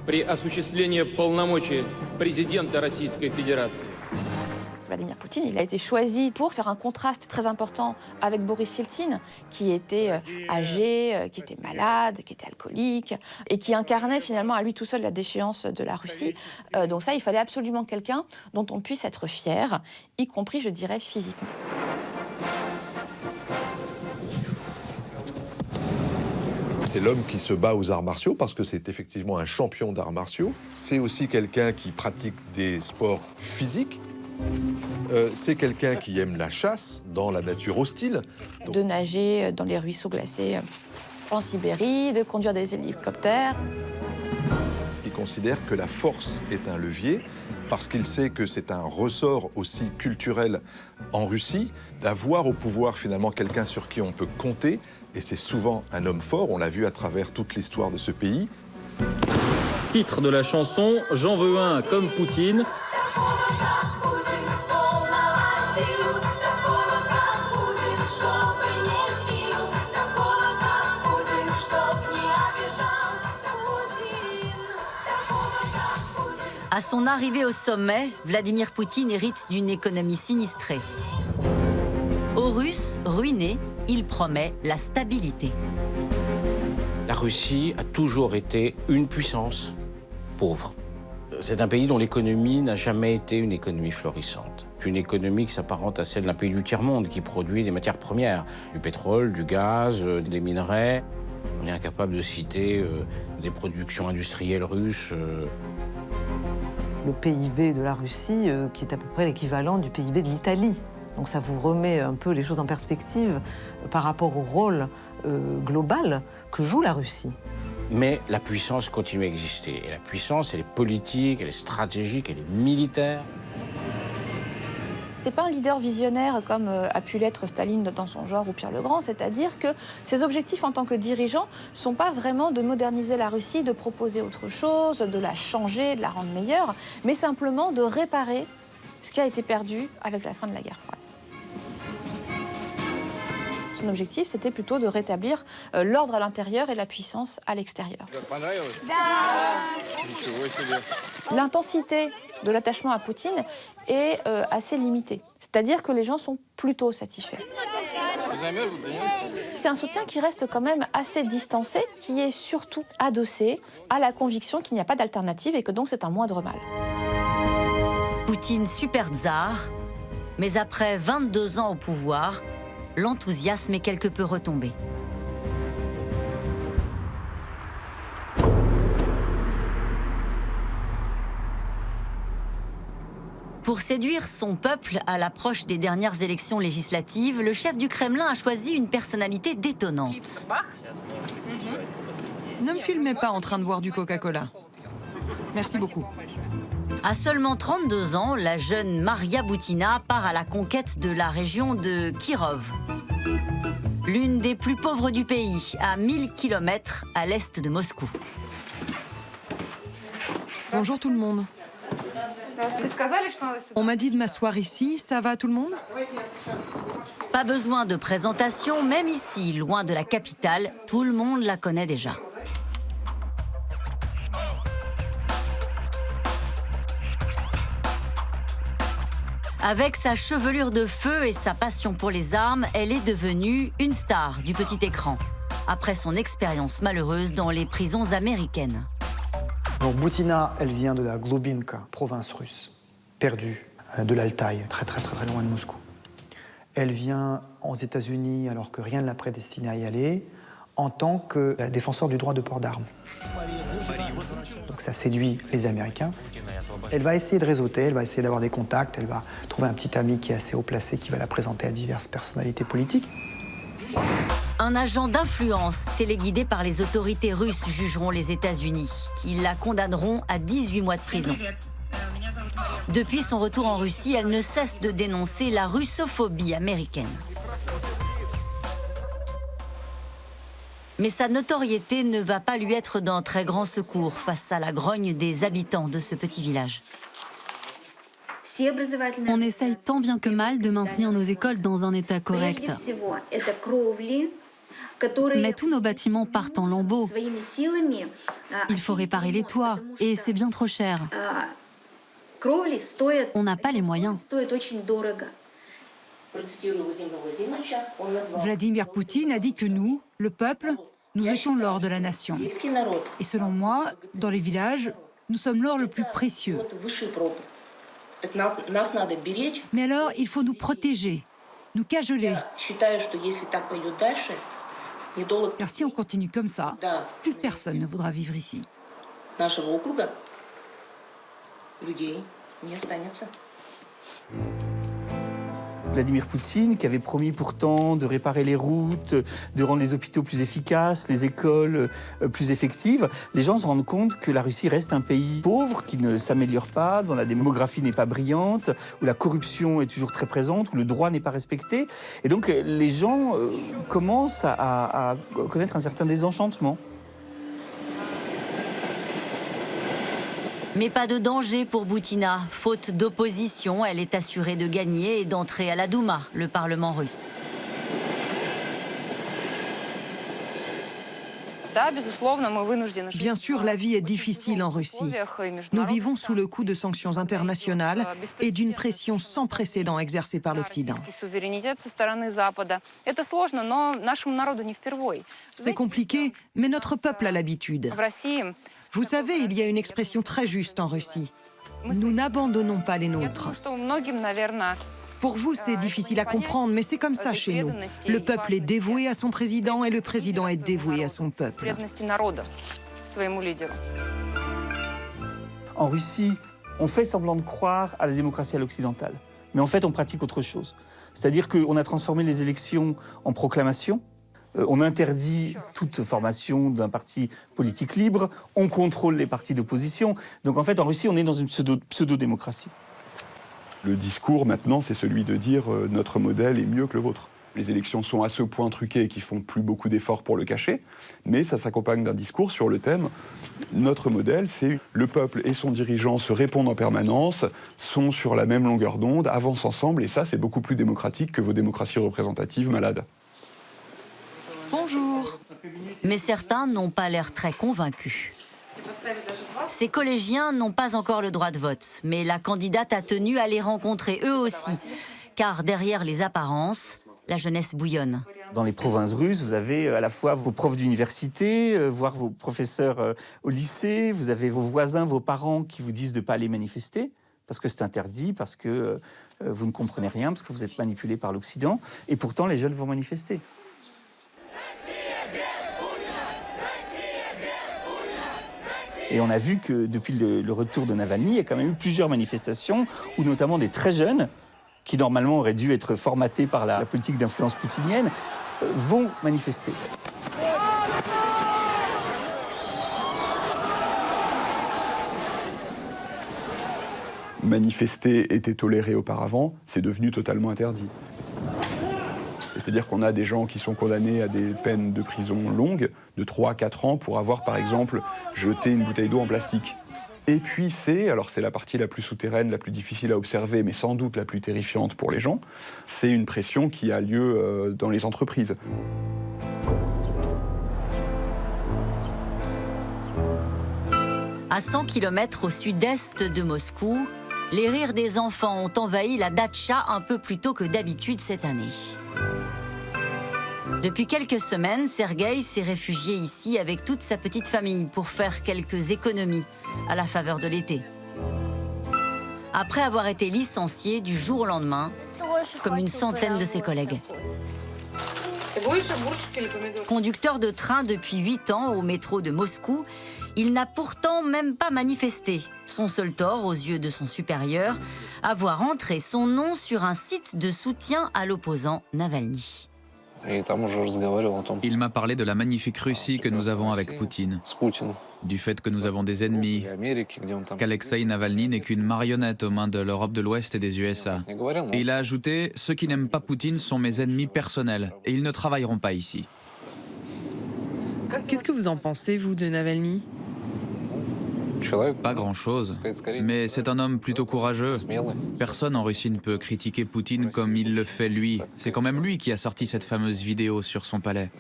Speaker 16: при осуществлении полномочий президента Российской Федерации.
Speaker 11: Vladimir Poutine, il a été choisi pour faire un contraste très important avec Boris Yeltsin, qui était âgé, qui était malade, qui était alcoolique, et qui incarnait finalement à lui tout seul la déchéance de la Russie. Donc ça, il fallait absolument quelqu'un dont on puisse être fier, y compris, je dirais, physiquement.
Speaker 14: C'est l'homme qui se bat aux arts martiaux parce que c'est effectivement un champion d'arts martiaux. C'est aussi quelqu'un qui pratique des sports physiques. C'est quelqu'un qui aime la chasse dans la nature hostile.
Speaker 11: De nager dans les ruisseaux glacés en Sibérie, de conduire des hélicoptères.
Speaker 14: Il considère que la force est un levier parce qu'il sait que c'est un ressort aussi culturel en Russie, d'avoir au pouvoir finalement quelqu'un sur qui on peut compter. Et c'est souvent un homme fort, on l'a vu à travers toute l'histoire de ce pays.
Speaker 16: Titre de la chanson, J'en veux un comme Poutine.
Speaker 4: À son arrivée au sommet, Vladimir Poutine hérite d'une économie sinistrée. Aux Russes, ruinés, il promet la stabilité.
Speaker 21: La Russie a toujours été une puissance pauvre. C'est un pays dont l'économie n'a jamais été une économie florissante. Une économie qui s'apparente à celle d'un pays du tiers-monde qui produit des matières premières, du pétrole, du gaz, des minerais. On est incapable de citer des productions industrielles russes.
Speaker 20: Le PIB de la Russie, qui est à peu près l'équivalent du PIB de l'Italie. Donc ça vous remet un peu les choses en perspective par rapport au rôle global que joue la Russie.
Speaker 21: Mais la puissance continue à exister. Et la puissance, elle est politique, elle est stratégique, elle est militaire.
Speaker 11: C'est pas un leader visionnaire comme a pu l'être Staline dans son genre ou Pierre le Grand, c'est-à-dire que ses objectifs en tant que dirigeant sont pas vraiment de moderniser la Russie, de proposer autre chose, de la changer, de la rendre meilleure, mais simplement de réparer ce qui a été perdu avec la fin de la guerre froide. Son objectif, c'était plutôt de rétablir l'ordre à l'intérieur et la puissance à l'extérieur. L'intensité de l'attachement à Poutine est assez limitée. C'est-à-dire que les gens sont plutôt satisfaits. C'est un soutien qui reste quand même assez distancé, qui est surtout adossé à la conviction qu'il n'y a pas d'alternative et que donc c'est un moindre mal.
Speaker 4: Poutine super tsar, mais après 22 ans au pouvoir, l'enthousiasme est quelque peu retombé. Pour séduire son peuple à l'approche des dernières élections législatives, le chef du Kremlin a choisi une personnalité détonnante.
Speaker 20: Ne me filmez pas en train de boire du Coca-Cola. Merci beaucoup.
Speaker 4: À seulement 32 ans, la jeune Maria Boutina part à la conquête de la région de Kirov. L'une des plus pauvres du pays, à 1000 km à l'est de Moscou.
Speaker 20: Bonjour tout le monde. On m'a dit de m'asseoir ici, ça va tout le monde?
Speaker 4: Pas besoin de présentation, même ici, loin de la capitale, tout le monde la connaît déjà. Avec sa chevelure de feu et sa passion pour les armes, elle est devenue une star du petit écran, après son expérience malheureuse dans les prisons américaines.
Speaker 8: Donc Butina, elle vient de la Glubinka, province russe, perdue de l'Altaï, très loin de Moscou. Elle vient aux États-Unis alors que rien ne l'a prédestinée à y aller, en tant que défenseur du droit de port d'armes. Donc ça séduit les Américains. Elle va essayer de réseauter, elle va essayer d'avoir des contacts, elle va trouver un petit ami qui est assez haut placé, qui va la présenter à diverses personnalités politiques.
Speaker 4: Un agent d'influence téléguidé par les autorités russes jugeront les États-Unis, qui la condamneront à 18 mois de prison. Depuis son retour en Russie, elle ne cesse de dénoncer la russophobie américaine. Mais sa notoriété ne va pas lui être d'un très grand secours face à la grogne des habitants de ce petit village.
Speaker 17: On essaye tant bien que mal de maintenir nos écoles dans un état correct. Mais tous nos bâtiments partent en lambeaux. Il faut réparer les toits et c'est bien trop cher. On n'a pas les moyens.
Speaker 18: Vladimir Poutine a dit que nous, le peuple, nous étions l'or de la nation. Et selon moi, dans les villages, nous sommes l'or le plus précieux. Mais alors, il faut nous protéger, nous cajoler. Car si on continue comme ça, plus personne ne voudra vivre ici.
Speaker 12: Vladimir Poutine, qui avait promis pourtant de réparer les routes, de rendre les hôpitaux plus efficaces, les écoles plus effectives, les gens se rendent compte que la Russie reste un pays pauvre, qui ne s'améliore pas, dont la démographie n'est pas brillante, où la corruption est toujours très présente, où le droit n'est pas respecté. Et donc les gens commencent à connaître un certain désenchantement.
Speaker 4: Mais pas de danger pour Butina. Faute d'opposition, elle est assurée de gagner et d'entrer à la Douma, le Parlement russe.
Speaker 19: Bien sûr, la vie est difficile en Russie. Nous vivons sous le coup de sanctions internationales et d'une pression sans précédent exercée par l'Occident. C'est compliqué, mais notre peuple a l'habitude. Vous savez, il y a une expression très juste en Russie. Nous n'abandonnons pas les nôtres. Pour vous, c'est difficile à comprendre, mais c'est comme ça chez nous. Le peuple est dévoué à son président et le président est dévoué à son peuple.
Speaker 12: En Russie, on fait semblant de croire à la démocratie à l'occidentale. Mais en fait, on pratique autre chose. C'est-à-dire qu'on a transformé les élections en proclamations. On interdit toute formation d'un parti politique libre, on contrôle les partis d'opposition. Donc en fait, en Russie, on est dans une pseudo-démocratie.
Speaker 24: Le discours, maintenant, c'est celui de dire « notre modèle est mieux que le vôtre ». Les élections sont à ce point truquées qu'ils ne font plus beaucoup d'efforts pour le cacher, mais ça s'accompagne d'un discours sur le thème « notre modèle, c'est le peuple et son dirigeant se répondent en permanence, sont sur la même longueur d'onde, avancent ensemble, et ça, c'est beaucoup plus démocratique que vos démocraties représentatives malades ».
Speaker 18: Bonjour.
Speaker 4: Mais certains n'ont pas l'air très convaincus. Ces collégiens n'ont pas encore le droit de vote, mais la candidate a tenu à les rencontrer eux aussi, car derrière les apparences, la jeunesse bouillonne.
Speaker 12: Dans les provinces russes, vous avez à la fois vos profs d'université, voire vos professeurs au lycée, vous avez vos voisins, vos parents qui vous disent de ne pas aller manifester, parce que c'est interdit, parce que vous ne comprenez rien, parce que vous êtes manipulé par l'Occident, et pourtant les jeunes vont manifester. Et on a vu que depuis le retour de Navalny, il y a quand même eu plusieurs manifestations où notamment des très jeunes, qui normalement auraient dû être formatés par la politique d'influence poutinienne, vont manifester.
Speaker 24: Manifester était toléré auparavant, c'est devenu totalement interdit. C'est-à-dire qu'on a des gens qui sont condamnés à des peines de prison longues, de 3 à 4 ans, pour avoir, par exemple, jeté une bouteille d'eau en plastique. Et puis c'est la partie la plus souterraine, la plus difficile à observer, mais sans doute la plus terrifiante pour les gens, c'est une pression qui a lieu dans les entreprises.
Speaker 4: À 100 km au sud-est de Moscou, Les rires des enfants ont envahi la datcha un peu plus tôt que d'habitude cette année. Depuis quelques semaines, Sergueï s'est réfugié ici avec toute sa petite famille pour faire quelques économies à la faveur de l'été. Après avoir été licencié du jour au lendemain, comme une centaine de ses collègues. Conducteur de train depuis 8 ans au métro de Moscou, il n'a pourtant même pas manifesté. Son seul tort, aux yeux de son supérieur, avoir entré son nom sur un site de soutien à l'opposant Navalny.
Speaker 1: Il m'a parlé de la magnifique Russie que nous avons avec Poutine, du fait que nous avons des ennemis, qu'Alexeï Navalny n'est qu'une marionnette aux mains de l'Europe de l'Ouest et des USA. Et il a ajouté « Ceux qui n'aiment pas Poutine sont mes ennemis personnels et ils ne travailleront pas ici ».
Speaker 7: Qu'est-ce que vous en pensez, vous, de Navalny?
Speaker 1: Pas grand-chose, mais c'est un homme plutôt courageux. Personne en Russie ne peut critiquer Poutine comme il le fait lui. C'est quand même lui qui a sorti cette fameuse vidéo sur son palais.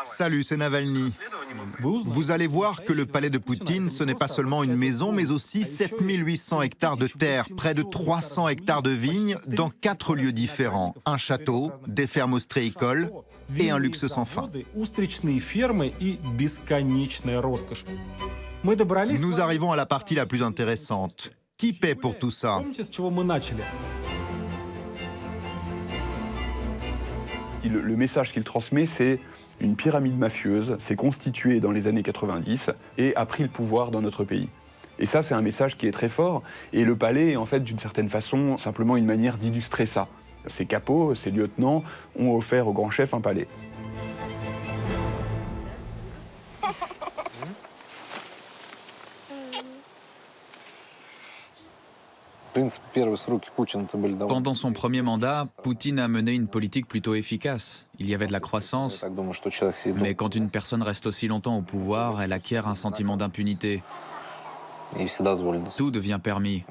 Speaker 2: Salut, c'est Navalny. Vous allez voir que le palais de Poutine, ce n'est pas seulement une maison, mais aussi 7800 hectares de terre, près de 300 hectares de vignes, dans 4 lieux différents. Un château, des fermes ostréicoles et un luxe sans fin. Nous arrivons à la partie la plus intéressante. Qui paie pour tout ça?
Speaker 24: Le message qu'il transmet, c'est une pyramide mafieuse s'est constituée dans les années 90 et a pris le pouvoir dans notre pays. Et ça, c'est un message qui est très fort. Et le palais est en fait, d'une certaine façon, simplement une manière d'illustrer ça. Ces capots, ces lieutenants ont offert au grand chef un palais.
Speaker 1: Pendant son premier mandat, Poutine a mené une politique plutôt efficace. Il y avait de la croissance, mais quand une personne reste aussi longtemps au pouvoir, elle acquiert un sentiment d'impunité. Tout devient permis.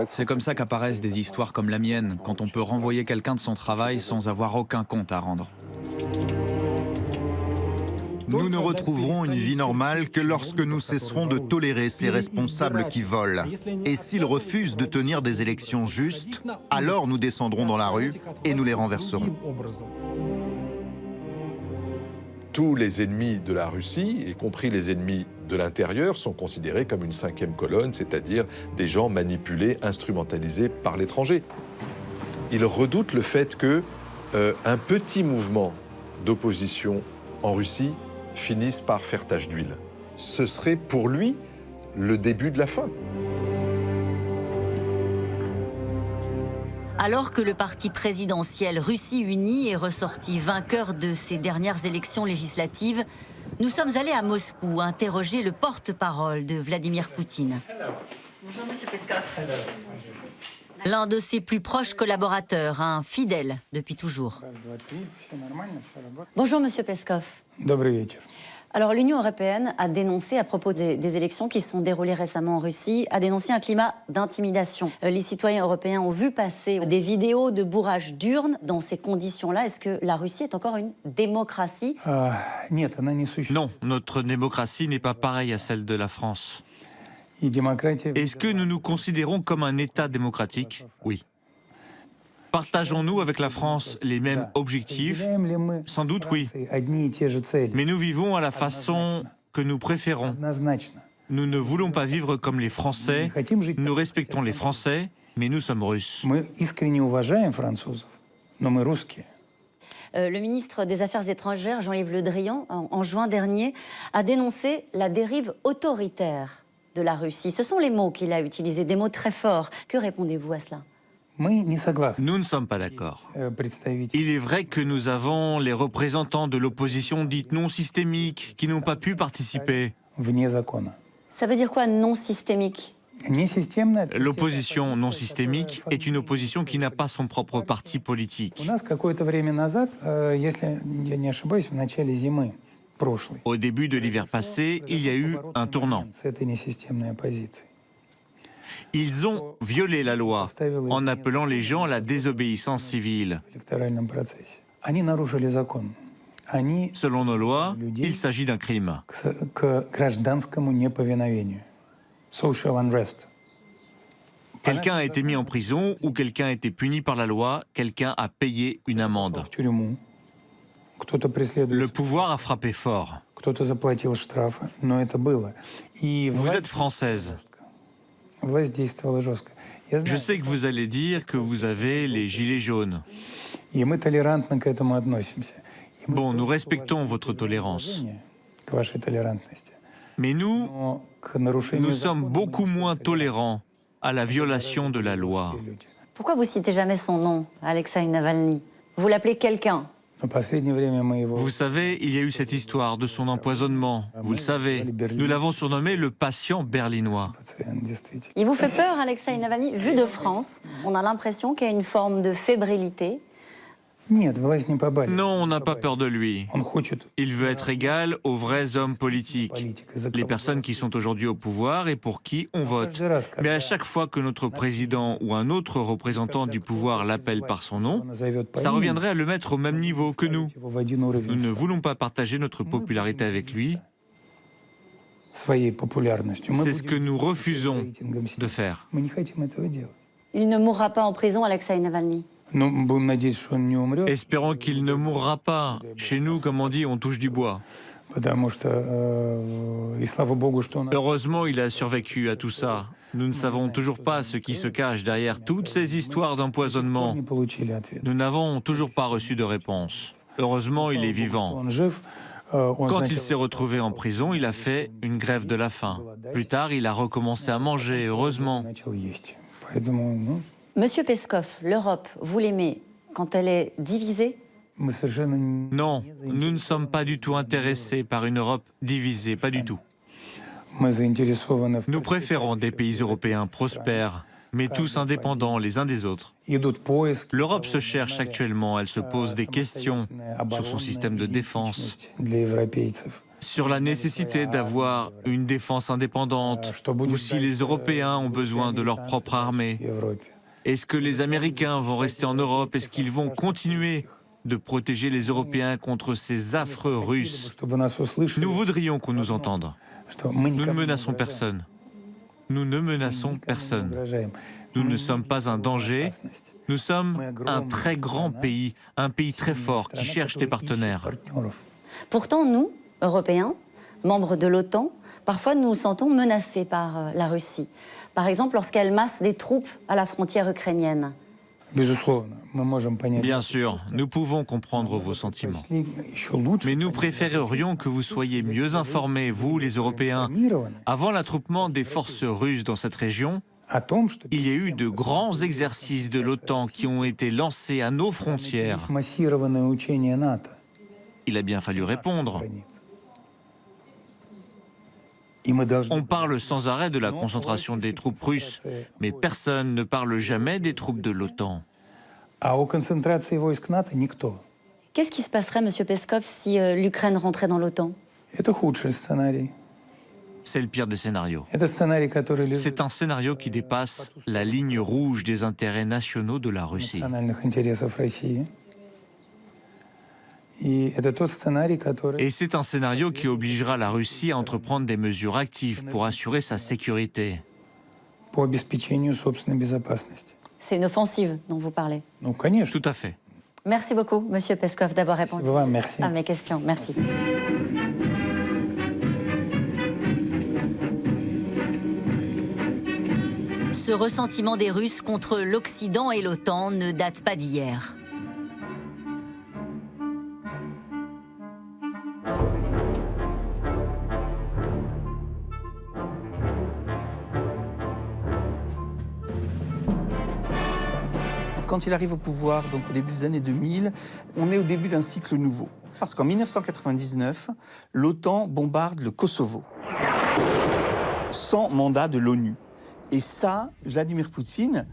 Speaker 1: C'est comme ça qu'apparaissent des histoires comme la mienne, quand on peut renvoyer quelqu'un de son travail sans avoir aucun compte à rendre.
Speaker 2: Nous ne retrouverons une vie normale que lorsque nous cesserons de tolérer ces responsables qui volent. Et s'ils refusent de tenir des élections justes, alors nous descendrons dans la rue et nous les renverserons.
Speaker 14: Tous les ennemis de la Russie, y compris les ennemis de l'intérieur, sont considérés comme une cinquième colonne, c'est-à-dire des gens manipulés, instrumentalisés par l'étranger. Ils redoutent le fait que un petit mouvement d'opposition en Russie finissent par faire tache d'huile. Ce serait pour lui le début de la fin.
Speaker 4: Alors que le parti présidentiel Russie Unie est ressorti vainqueur de ces dernières élections législatives, nous sommes allés à Moscou interroger le porte-parole de Vladimir Poutine. Bonjour, monsieur Peskov. L'un de ses plus proches collaborateurs, un fidèle depuis toujours. Bonjour, monsieur Peskov. Alors, l'Union européenne a dénoncé, à propos des élections qui se sont déroulées récemment en Russie, a dénoncé un climat d'intimidation. Les citoyens européens ont vu passer des vidéos de bourrage d'urnes dans ces conditions-là. Est-ce que la Russie est encore une démocratie?
Speaker 5: Non, notre démocratie n'est pas pareille à celle de la France. Est-ce que nous nous considérons comme un État démocratique? Oui. Partageons-nous avec la France les mêmes objectifs? Sans doute oui. Mais nous vivons à la façon que nous préférons. Nous ne voulons pas vivre comme les Français. Nous respectons les Français, mais nous sommes Russes.
Speaker 4: Le ministre des Affaires étrangères, Jean-Yves Le Drian, en juin dernier, a dénoncé la dérive autoritaire de la Russie. Ce sont les mots qu'il a utilisés, des mots très forts. Que répondez-vous à cela?
Speaker 5: Nous ne sommes pas d'accord. Il est vrai que nous avons les représentants de l'opposition dite non systémique qui n'ont pas pu participer.
Speaker 4: Ça veut dire quoi, non systémique?
Speaker 5: L'opposition non systémique est une opposition qui n'a pas son propre parti politique. Au début de l'hiver passé, il y a eu un tournant. Ils ont violé la loi en appelant les gens à la désobéissance civile. Selon nos lois, il s'agit d'un crime. Quelqu'un a été mis en prison ou quelqu'un a été puni par la loi, quelqu'un a payé une amende. Le pouvoir a frappé fort. Vous êtes française. Je sais que vous allez dire que vous avez les gilets jaunes. Bon, nous respectons votre tolérance. Mais nous sommes beaucoup moins tolérants à la violation de la loi.
Speaker 4: Pourquoi vous citez jamais son nom, Alexeï Navalny? Vous l'appelez quelqu'un.
Speaker 5: Vous savez, il y a eu cette histoire de son empoisonnement. Vous le savez. Nous l'avons surnommé le patient berlinois.
Speaker 4: Il vous fait peur, Alexeï Navalny? Vu de France, on a l'impression qu'il y a une forme de fébrilité.
Speaker 5: Non, on n'a pas peur de lui. Il veut être égal aux vrais hommes politiques, les personnes qui sont aujourd'hui au pouvoir et pour qui on vote. Mais à chaque fois que notre président ou un autre représentant du pouvoir l'appelle par son nom, ça reviendrait à le mettre au même niveau que nous. Nous ne voulons pas partager notre popularité avec lui. C'est ce que nous refusons de faire.
Speaker 4: Il ne mourra pas en prison, Alexeï Navalny.
Speaker 5: Espérons qu'il ne mourra pas. Chez nous, comme on dit, on touche du bois. Heureusement, il a survécu à tout ça. Nous ne savons toujours pas ce qui se cache derrière toutes ces histoires d'empoisonnement. Nous n'avons toujours pas reçu de réponse. Heureusement, il est vivant. Quand il s'est retrouvé en prison, il a fait une grève de la faim. Plus tard, il a recommencé à manger, heureusement.
Speaker 4: Monsieur Peskov, l'Europe, vous l'aimez quand elle est divisée?
Speaker 5: Non, nous ne sommes pas du tout intéressés par une Europe divisée, pas du tout. Nous préférons des pays européens prospères, mais tous indépendants les uns des autres. L'Europe se cherche actuellement, elle se pose des questions sur son système de défense, sur la nécessité d'avoir une défense indépendante, ou si les Européens ont besoin de leur propre armée. Est-ce que les Américains vont rester en Europe? Est-ce qu'ils vont continuer de protéger les Européens contre ces affreux Russes? Nous voudrions qu'on nous entende. Nous ne menaçons personne. Nous ne menaçons personne. Nous ne sommes pas un danger. Nous sommes un très grand pays, un pays très fort qui cherche des partenaires.
Speaker 4: Pourtant, nous, Européens, membres de l'OTAN, parfois nous nous sentons menacés par la Russie. Par exemple, lorsqu'elle masse des troupes à la frontière ukrainienne.
Speaker 5: Bien sûr, nous pouvons comprendre vos sentiments. Mais nous préférerions que vous soyez mieux informés, vous, les Européens. Avant l'attroupement des forces russes dans cette région, il y a eu de grands exercices de l'OTAN qui ont été lancés à nos frontières. Il a bien fallu répondre. On parle sans arrêt de la concentration des troupes russes, mais personne ne parle jamais des troupes de l'OTAN.
Speaker 4: Qu'est-ce qui se passerait, Monsieur Peskov, si l'Ukraine rentrait dans l'OTAN?
Speaker 5: C'est le pire des scénarios. C'est un scénario qui dépasse la ligne rouge des intérêts nationaux de la Russie. Et c'est un scénario qui obligera la Russie à entreprendre des mesures actives pour assurer sa sécurité.
Speaker 4: C'est une offensive dont vous parlez.
Speaker 5: Tout à fait.
Speaker 4: Merci beaucoup, Monsieur Peskov, d'avoir répondu à mes questions. Merci. Ce ressentiment des Russes contre l'Occident et l'OTAN ne date pas d'hier.
Speaker 12: Quand il arrive au pouvoir, donc au début des années 2000, on est au début d'un cycle nouveau. Parce qu'en 1999, l'OTAN bombarde le Kosovo, sans mandat de l'ONU. Et ça, Vladimir Poutine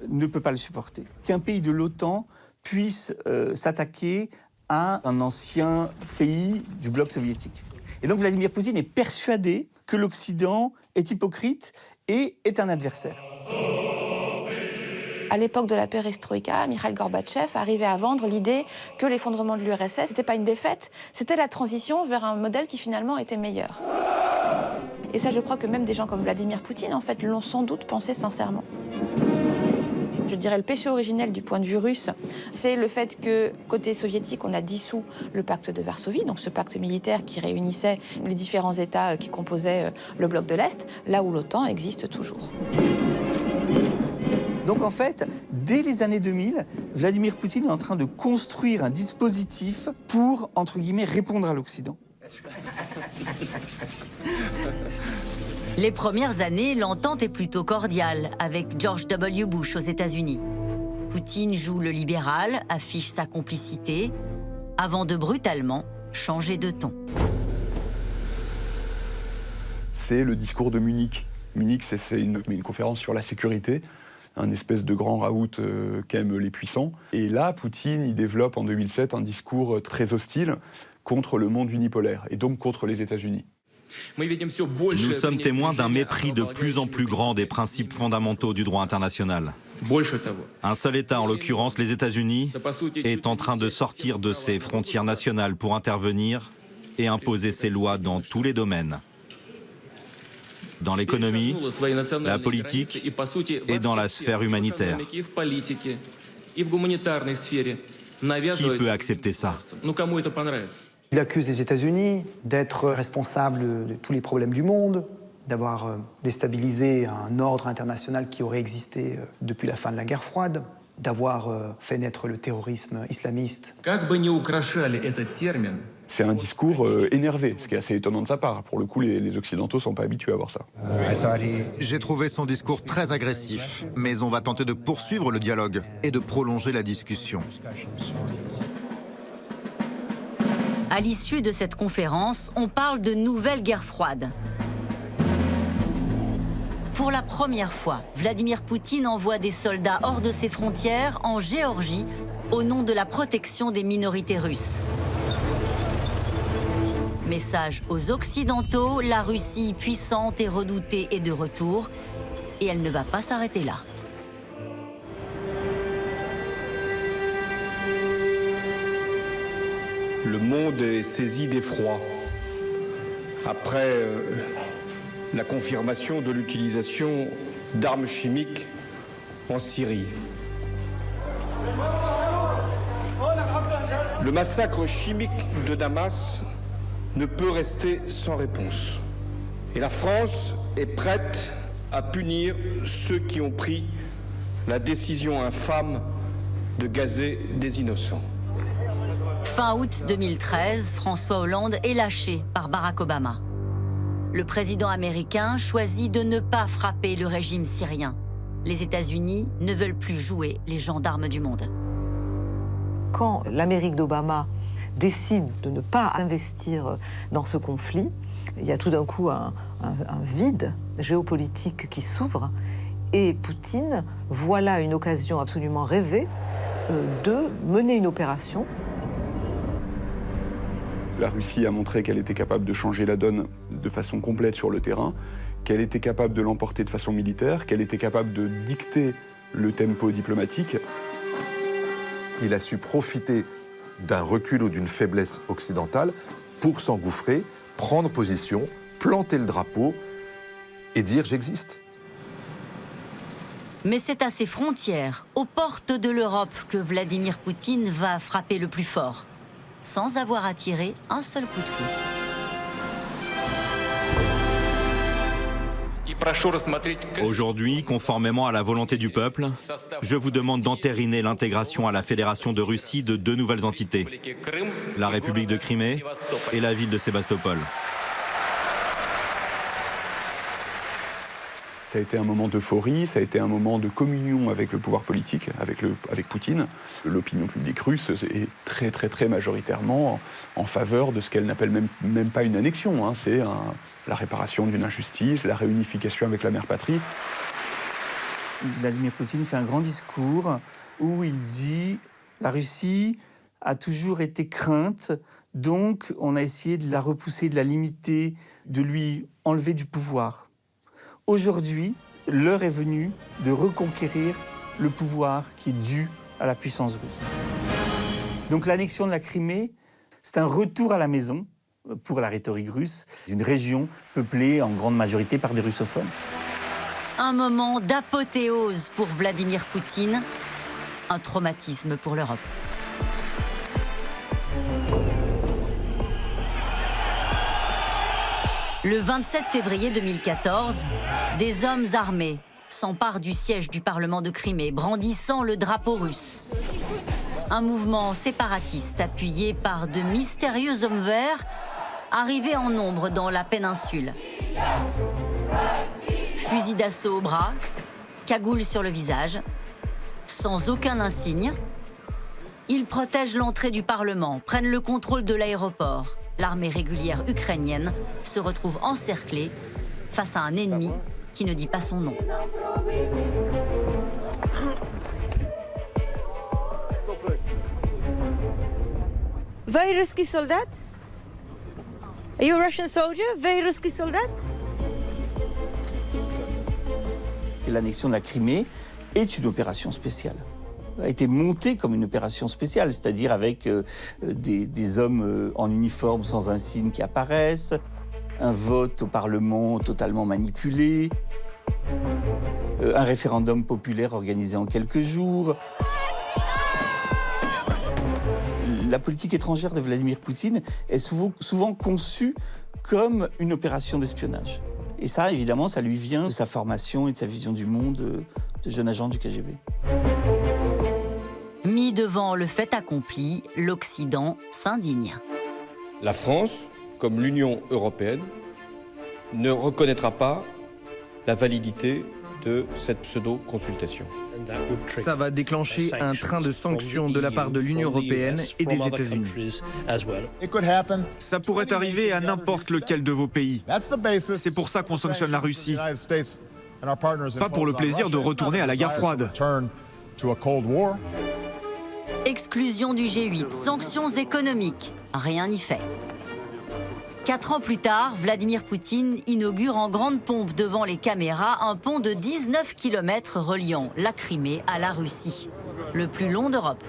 Speaker 12: ne peut pas le supporter. Qu'un pays de l'OTAN puisse s'attaquer à un ancien pays du bloc soviétique. Et donc Vladimir Poutine est persuadé que l'Occident est hypocrite et est un adversaire.
Speaker 11: À l'époque de la perestroïka, Mikhail Gorbatchev arrivait à vendre l'idée que l'effondrement de l'URSS, c'était pas une défaite, c'était la transition vers un modèle qui finalement était meilleur. Et ça, je crois que même des gens comme Vladimir Poutine, en fait, l'ont sans doute pensé sincèrement. Je dirais le péché originel du point de vue russe, c'est le fait que, côté soviétique, on a dissous le pacte de Varsovie, donc ce pacte militaire qui réunissait les différents États qui composaient le bloc de l'Est, là où l'OTAN existe toujours.
Speaker 12: Donc en fait, dès les années 2000, Vladimir Poutine est en train de construire un dispositif pour, entre guillemets, répondre à l'Occident.
Speaker 4: Les premières années, l'entente est plutôt cordiale avec George W. Bush aux États-Unis. Poutine joue le libéral, affiche sa complicité, avant de brutalement changer de ton.
Speaker 24: C'est le discours de Munich. Munich, c'est une conférence sur la sécurité, un espèce de grand raout qu'aiment les puissants. Et là, Poutine, il développe en 2007 un discours très hostile contre le monde unipolaire, et donc contre les États-Unis.
Speaker 6: Nous sommes témoins d'un mépris de plus en plus grand des principes fondamentaux du droit international. Un seul État, en l'occurrence les États-Unis, est en train de sortir de ses frontières nationales pour intervenir et imposer ses lois dans tous les domaines. Dans l'économie, la politique et dans la sphère humanitaire. Qui peut accepter ça ?
Speaker 8: Il accuse les États-Unis d'être responsables de tous les problèmes du monde, d'avoir déstabilisé un ordre international qui aurait existé depuis la fin de la guerre froide, d'avoir fait naître le terrorisme islamiste.
Speaker 24: C'est un discours énervé, ce qui est assez étonnant de sa part. Pour le coup, les Occidentaux ne sont pas habitués à voir ça.
Speaker 2: J'ai trouvé son discours très agressif, mais on va tenter de poursuivre le dialogue et de prolonger la discussion.
Speaker 4: À l'issue de cette conférence, on parle de nouvelle guerre froide. Pour la première fois, Vladimir Poutine envoie des soldats hors de ses frontières en Géorgie au nom de la protection des minorités russes. Message aux Occidentaux, la Russie puissante et redoutée est de retour, et elle ne va pas s'arrêter là.
Speaker 3: Le monde est saisi d'effroi après la confirmation de l'utilisation d'armes chimiques en Syrie. Le massacre chimique de Damas ne peut rester sans réponse. Et la France est prête à punir ceux qui ont pris la décision infâme de gazer des innocents.
Speaker 4: Fin août 2013, François Hollande est lâché par Barack Obama. Le président américain choisit de ne pas frapper le régime syrien. Les États-Unis ne veulent plus jouer les gendarmes du monde.
Speaker 20: Quand l'Amérique d'Obama décide de ne pas investir dans ce conflit, il y a tout d'un coup un vide géopolitique qui s'ouvre et Poutine voit là une occasion absolument rêvée de mener une opération.
Speaker 24: La Russie a montré qu'elle était capable de changer la donne de façon complète sur le terrain, qu'elle était capable de l'emporter de façon militaire, qu'elle était capable de dicter le tempo diplomatique.
Speaker 14: Il a su profiter d'un recul ou d'une faiblesse occidentale pour s'engouffrer, prendre position, planter le drapeau et dire « j'existe ».
Speaker 4: Mais c'est à ses frontières, aux portes de l'Europe, que Vladimir Poutine va frapper le plus fort, sans avoir à tirer un seul coup de feu.
Speaker 6: Aujourd'hui, conformément à la volonté du peuple, je vous demande d'entériner l'intégration à la Fédération de Russie de deux nouvelles entités, la République de Crimée et la ville de Sébastopol.
Speaker 24: Ça a été un moment d'euphorie, ça a été un moment de communion avec le pouvoir politique, avec Poutine. L'opinion publique russe est très majoritairement en faveur de ce qu'elle n'appelle même pas une annexion, hein. C'est la réparation d'une injustice, la réunification avec la mère patrie.
Speaker 12: Vladimir Poutine fait un grand discours où il dit « La Russie a toujours été crainte, donc on a essayé de la repousser, de la limiter, de lui enlever du pouvoir. Aujourd'hui, l'heure est venue de reconquérir le pouvoir qui est dû à la puissance russe. Donc l'annexion de la Crimée, c'est un retour à la maison pour la rhétorique russe, d'une région peuplée en grande majorité par des russophones.
Speaker 4: Un moment d'apothéose pour Vladimir Poutine, un traumatisme pour l'Europe. Le 27 février 2014, des hommes armés s'emparent du siège du Parlement de Crimée, brandissant le drapeau russe. Un mouvement séparatiste appuyé par de mystérieux hommes verts arrivés en nombre dans la péninsule. Fusil d'assaut au bras, cagoule sur le visage, sans aucun insigne, ils protègent l'entrée du Parlement, prennent le contrôle de l'aéroport. L'armée régulière ukrainienne se retrouve encerclée face à un ennemi qui ne dit pas son nom.
Speaker 9: Вы русский солдат? Are you a Russian soldier? Вы русский солдат?
Speaker 12: L'annexion de la Crimée est une opération spéciale. A été montée comme une opération spéciale, c'est-à-dire avec des hommes en uniforme sans insigne qui apparaissent, un vote au Parlement totalement manipulé, un référendum populaire organisé en quelques jours. La politique étrangère de Vladimir Poutine est souvent conçue comme une opération d'espionnage. Et ça, évidemment, ça lui vient de sa formation et de sa vision du monde de jeune agent du KGB.
Speaker 4: Mis devant le fait accompli, l'Occident s'indigne.
Speaker 3: La France, comme l'Union européenne, ne reconnaîtra pas la validité de cette pseudo-consultation.
Speaker 10: Ça va déclencher un train de sanctions de la part de l'Union européenne et des États-Unis.
Speaker 13: Ça pourrait arriver à n'importe lequel de vos pays. C'est pour ça qu'on sanctionne la Russie. Pas pour le plaisir de retourner à la guerre froide.
Speaker 4: Exclusion du G8, sanctions économiques, rien n'y fait. 4 ans plus tard, Vladimir Poutine inaugure en grande pompe devant les caméras un pont de 19 km reliant la Crimée à la Russie, le plus long d'Europe.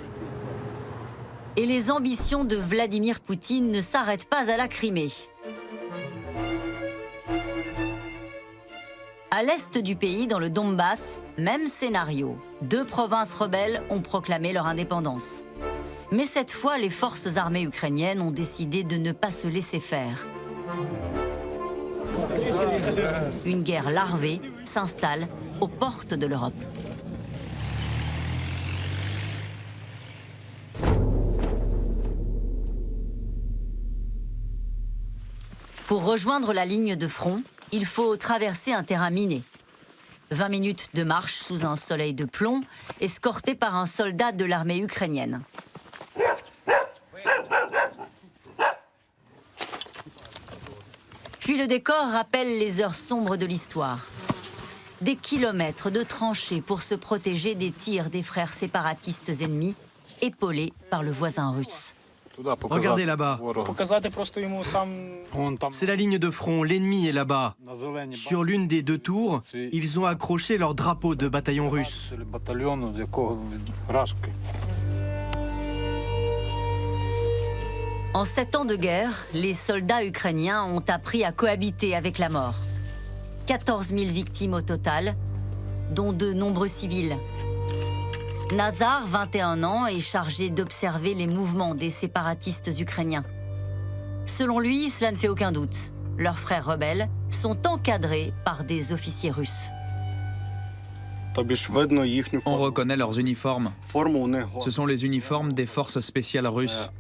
Speaker 4: Et les ambitions de Vladimir Poutine ne s'arrêtent pas à la Crimée. À l'est du pays, dans le Donbass, même scénario. 2 provinces rebelles ont proclamé leur indépendance. Mais cette fois, les forces armées ukrainiennes ont décidé de ne pas se laisser faire. Une guerre larvée s'installe aux portes de l'Europe. Pour rejoindre la ligne de front, il faut traverser un terrain miné. 20 minutes de marche sous un soleil de plomb, escorté par un soldat de l'armée ukrainienne. Puis le décor rappelle les heures sombres de l'histoire. Des kilomètres de tranchées pour se protéger des tirs des frères séparatistes ennemis, épaulés par le voisin russe.
Speaker 10: Regardez là-bas. C'est la ligne de front, l'ennemi est là-bas. Sur l'une des 2 tours, ils ont accroché leur drapeau de bataillon russe.
Speaker 4: En 7 ans de guerre, les soldats ukrainiens ont appris à cohabiter avec la mort. 14 000 victimes au total, dont de nombreux civils. Nazar, 21 ans, est chargé d'observer les mouvements des séparatistes ukrainiens. Selon lui, cela ne fait aucun doute. Leurs frères rebelles sont encadrés par des officiers russes.
Speaker 1: On reconnaît leurs uniformes. Ce sont les uniformes des forces spéciales russes.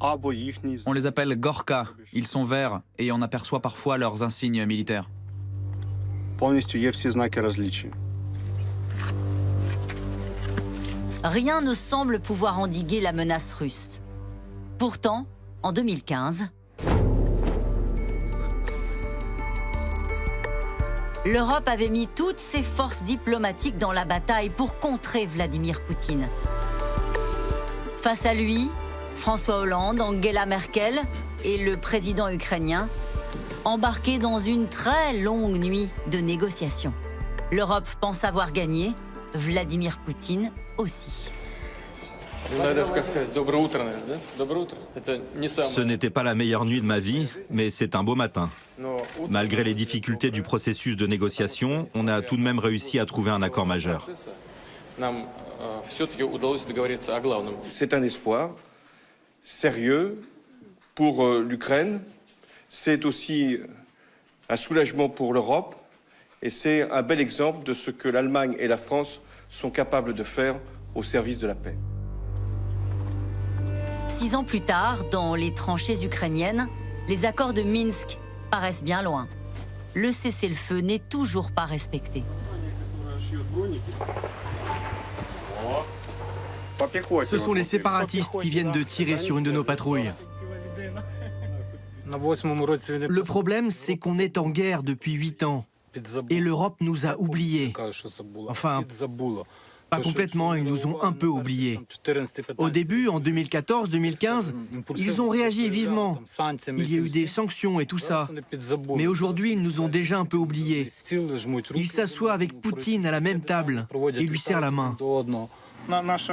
Speaker 1: On les appelle Gorka. Ils sont verts et on aperçoit parfois leurs insignes militaires.
Speaker 4: Rien ne semble pouvoir endiguer la menace russe. Pourtant, en 2015, l'Europe avait mis toutes ses forces diplomatiques dans la bataille pour contrer Vladimir Poutine. Face à lui, François Hollande, Angela Merkel et le président ukrainien, embarqués dans une très longue nuit de négociations. L'Europe pense avoir gagné, Vladimir Poutine aussi.
Speaker 6: Ce n'était pas la meilleure nuit de ma vie, mais c'est un beau matin. Malgré les difficultés du processus de négociation, on a tout de même réussi à trouver un accord majeur.
Speaker 3: C'est un espoir sérieux pour l'Ukraine. C'est aussi un soulagement pour l'Europe. Et c'est un bel exemple de ce que l'Allemagne et la France sont capables de faire au service de la paix.
Speaker 4: 6 ans plus tard, dans les tranchées ukrainiennes, les accords de Minsk paraissent bien loin. Le cessez-le-feu n'est toujours pas respecté.
Speaker 10: Ce sont les séparatistes qui viennent de tirer sur une de nos patrouilles. Le problème, c'est qu'on est en guerre depuis 8 ans. Et l'Europe nous a oubliés. Enfin, pas complètement, ils nous ont un peu oubliés. Au début, en 2014-2015, ils ont réagi vivement. Il y a eu des sanctions et tout ça. Mais aujourd'hui, ils nous ont déjà un peu oubliés. Ils s'assoient avec Poutine à la même table et lui serrent la main.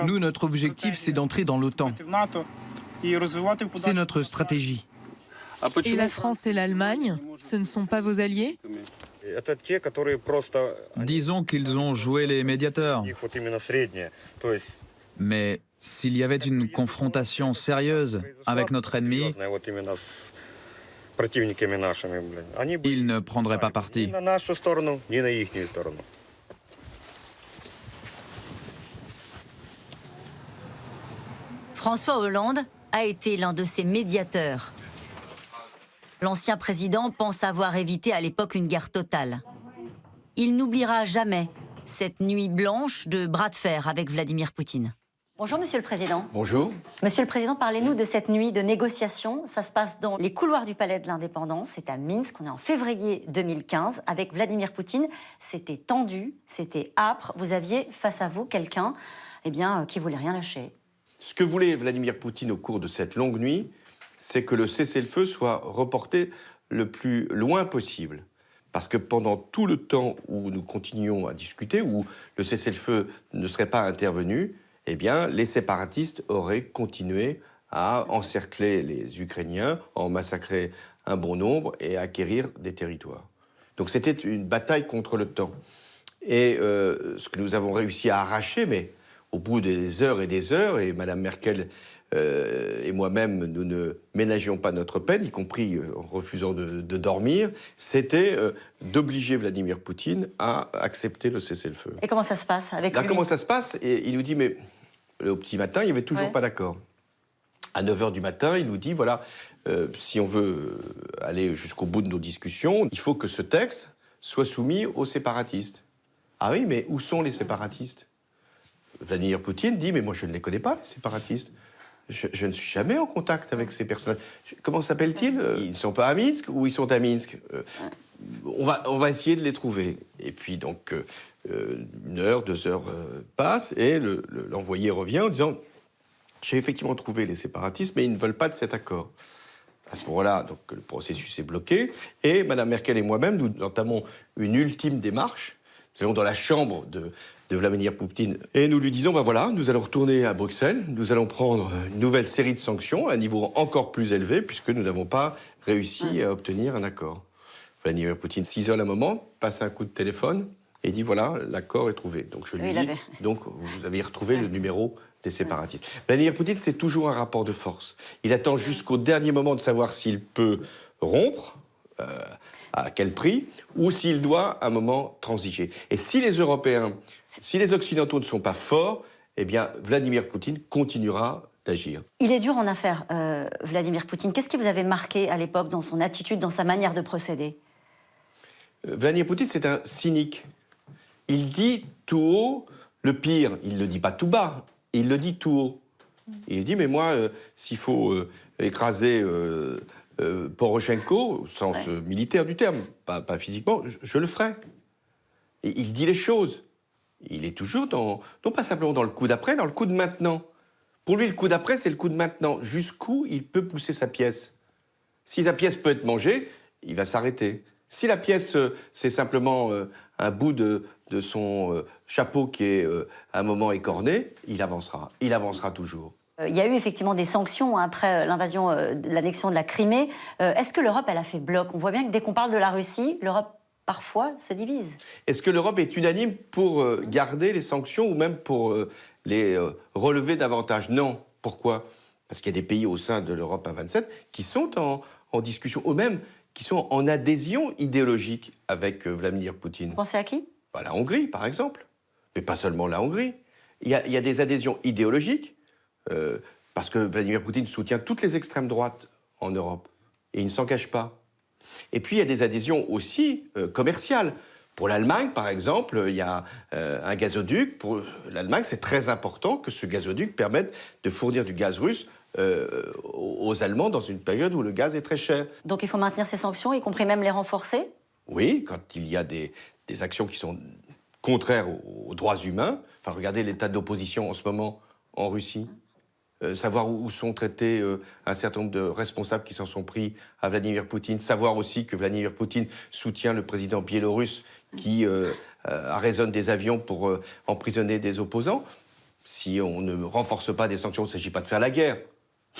Speaker 15: Nous, notre objectif, c'est d'entrer dans l'OTAN. C'est notre stratégie.
Speaker 7: Et la France et l'Allemagne, ce ne sont pas vos alliés?
Speaker 1: Disons qu'ils ont joué les médiateurs. Mais s'il y avait une confrontation sérieuse avec notre ennemi, ils ne prendraient pas parti.
Speaker 4: François Hollande a été l'un de ces médiateurs. L'ancien président pense avoir évité à l'époque une guerre totale. Il n'oubliera jamais cette nuit blanche de bras de fer avec Vladimir Poutine. Bonjour Monsieur le Président.
Speaker 3: Bonjour.
Speaker 4: Monsieur le Président, parlez-nous de cette nuit de négociation. Ça se passe dans les couloirs du Palais de l'Indépendance. C'est à Minsk, on est en février 2015 avec Vladimir Poutine. C'était tendu, c'était âpre. Vous aviez face à vous quelqu'un qui voulait rien lâcher.
Speaker 3: Ce que voulait Vladimir Poutine au cours de cette longue nuit, c'est que le cessez-le-feu soit reporté le plus loin possible. Parce que pendant tout le temps où nous continuions à discuter, où le cessez-le-feu ne serait pas intervenu, eh bien, les séparatistes auraient continué à encercler les Ukrainiens, en massacrer un bon nombre et à acquérir des territoires. Donc c'était une bataille contre le temps. Et ce que nous avons réussi à arracher, mais au bout des heures, et Mme Merkel et moi-même, nous ne ménagions pas notre peine, y compris en refusant de dormir, c'était d'obliger Vladimir Poutine à accepter le cessez-le-feu.
Speaker 4: Et comment ça se passe avec lui?
Speaker 3: Comment ça se passe? Et il nous dit, mais au petit matin, il n'y avait toujours pas d'accord. À 9h du matin, il nous dit, voilà, si on veut aller jusqu'au bout de nos discussions, il faut que ce texte soit soumis aux séparatistes. Ah oui, mais où sont les séparatistes? Vladimir Poutine dit, mais moi je ne les connais pas, les séparatistes. Je ne suis jamais en contact avec ces personnages. Comment s'appellent-ils? Ils ne sont pas à Minsk ou ils sont à Minsk? On va essayer de les trouver. Et puis donc, 1 heure, 2 heures passent et l'envoyé revient en disant « J'ai effectivement trouvé les séparatistes, mais ils ne veulent pas de cet accord. » À ce moment-là, donc, le processus est bloqué et Mme Merkel et moi-même, nous entamons une ultime démarche. Nous allons dans la chambre de Vladimir Poutine. Et nous lui disons, ben voilà, nous allons retourner à Bruxelles, nous allons prendre une nouvelle série de sanctions à un niveau encore plus élevé, puisque nous n'avons pas réussi à obtenir un accord. Vladimir Poutine s'isole un moment, passe un coup de téléphone et dit, voilà, l'accord est trouvé. Donc je lui dis, donc vous avez retrouvé le numéro des séparatistes. Vladimir Poutine, c'est toujours un rapport de force. Il attend jusqu'au dernier moment de savoir s'il peut rompre, à quel prix, ou s'il doit, à un moment, transiger. Et si les Européens, si les Occidentaux ne sont pas forts, eh bien, Vladimir Poutine continuera d'agir.
Speaker 4: Il est dur en affaires, Vladimir Poutine. Qu'est-ce qui vous avait marqué à l'époque dans son attitude, dans sa manière de procéder?
Speaker 3: Vladimir Poutine, c'est un cynique. Il dit tout haut le pire. Il ne le dit pas tout bas, il le dit tout haut. Il dit, mais moi, s'il faut écraser Poroshenko, au sens militaire du terme, pas physiquement, je le ferai. Et il dit les choses. Il est toujours non pas simplement dans le coup d'après, dans le coup de maintenant. Pour lui, le coup d'après, c'est le coup de maintenant. Jusqu'où il peut pousser sa pièce. Si la pièce peut être mangée, il va s'arrêter. Si la pièce, c'est simplement un bout de
Speaker 16: de son chapeau qui est à un moment écorné, il avancera. Il avancera toujours.
Speaker 4: Il y a eu effectivement des sanctions après l'invasion, l'annexion de la Crimée. Est-ce que l'Europe, elle a fait bloc? On voit bien que dès qu'on parle de la Russie, l'Europe, parfois, se divise.
Speaker 16: Est-ce que l'Europe est unanime pour garder les sanctions ou même pour les relever davantage? Non. Pourquoi? Parce qu'il y a des pays au sein de l'Europe à 27 qui sont en discussion, ou même qui sont en adhésion idéologique avec Vladimir Poutine.
Speaker 4: Vous pensez à qui?
Speaker 16: La Hongrie, par exemple. Mais pas seulement la Hongrie. Il y a des adhésions idéologiques, parce que Vladimir Poutine soutient toutes les extrêmes droites en Europe. Et il ne s'en cache pas. Et puis, il y a des adhésions aussi commerciales. Pour l'Allemagne, par exemple, il y a un gazoduc. Pour l'Allemagne, c'est très important que ce gazoduc permette de fournir du gaz russe aux Allemands dans une période où le gaz est très cher.
Speaker 4: Donc il faut maintenir ces sanctions, y compris même les renforcer?
Speaker 16: Oui, quand il y a des actions qui sont contraires aux droits humains. Enfin, regardez l'état de l'opposition en ce moment en Russie. Savoir où sont traités un certain nombre de responsables qui s'en sont pris à Vladimir Poutine. Savoir aussi que Vladimir Poutine soutient le président biélorusse qui arraisonne des avions pour emprisonner des opposants. Si on ne renforce pas des sanctions, il ne s'agit pas de faire la guerre.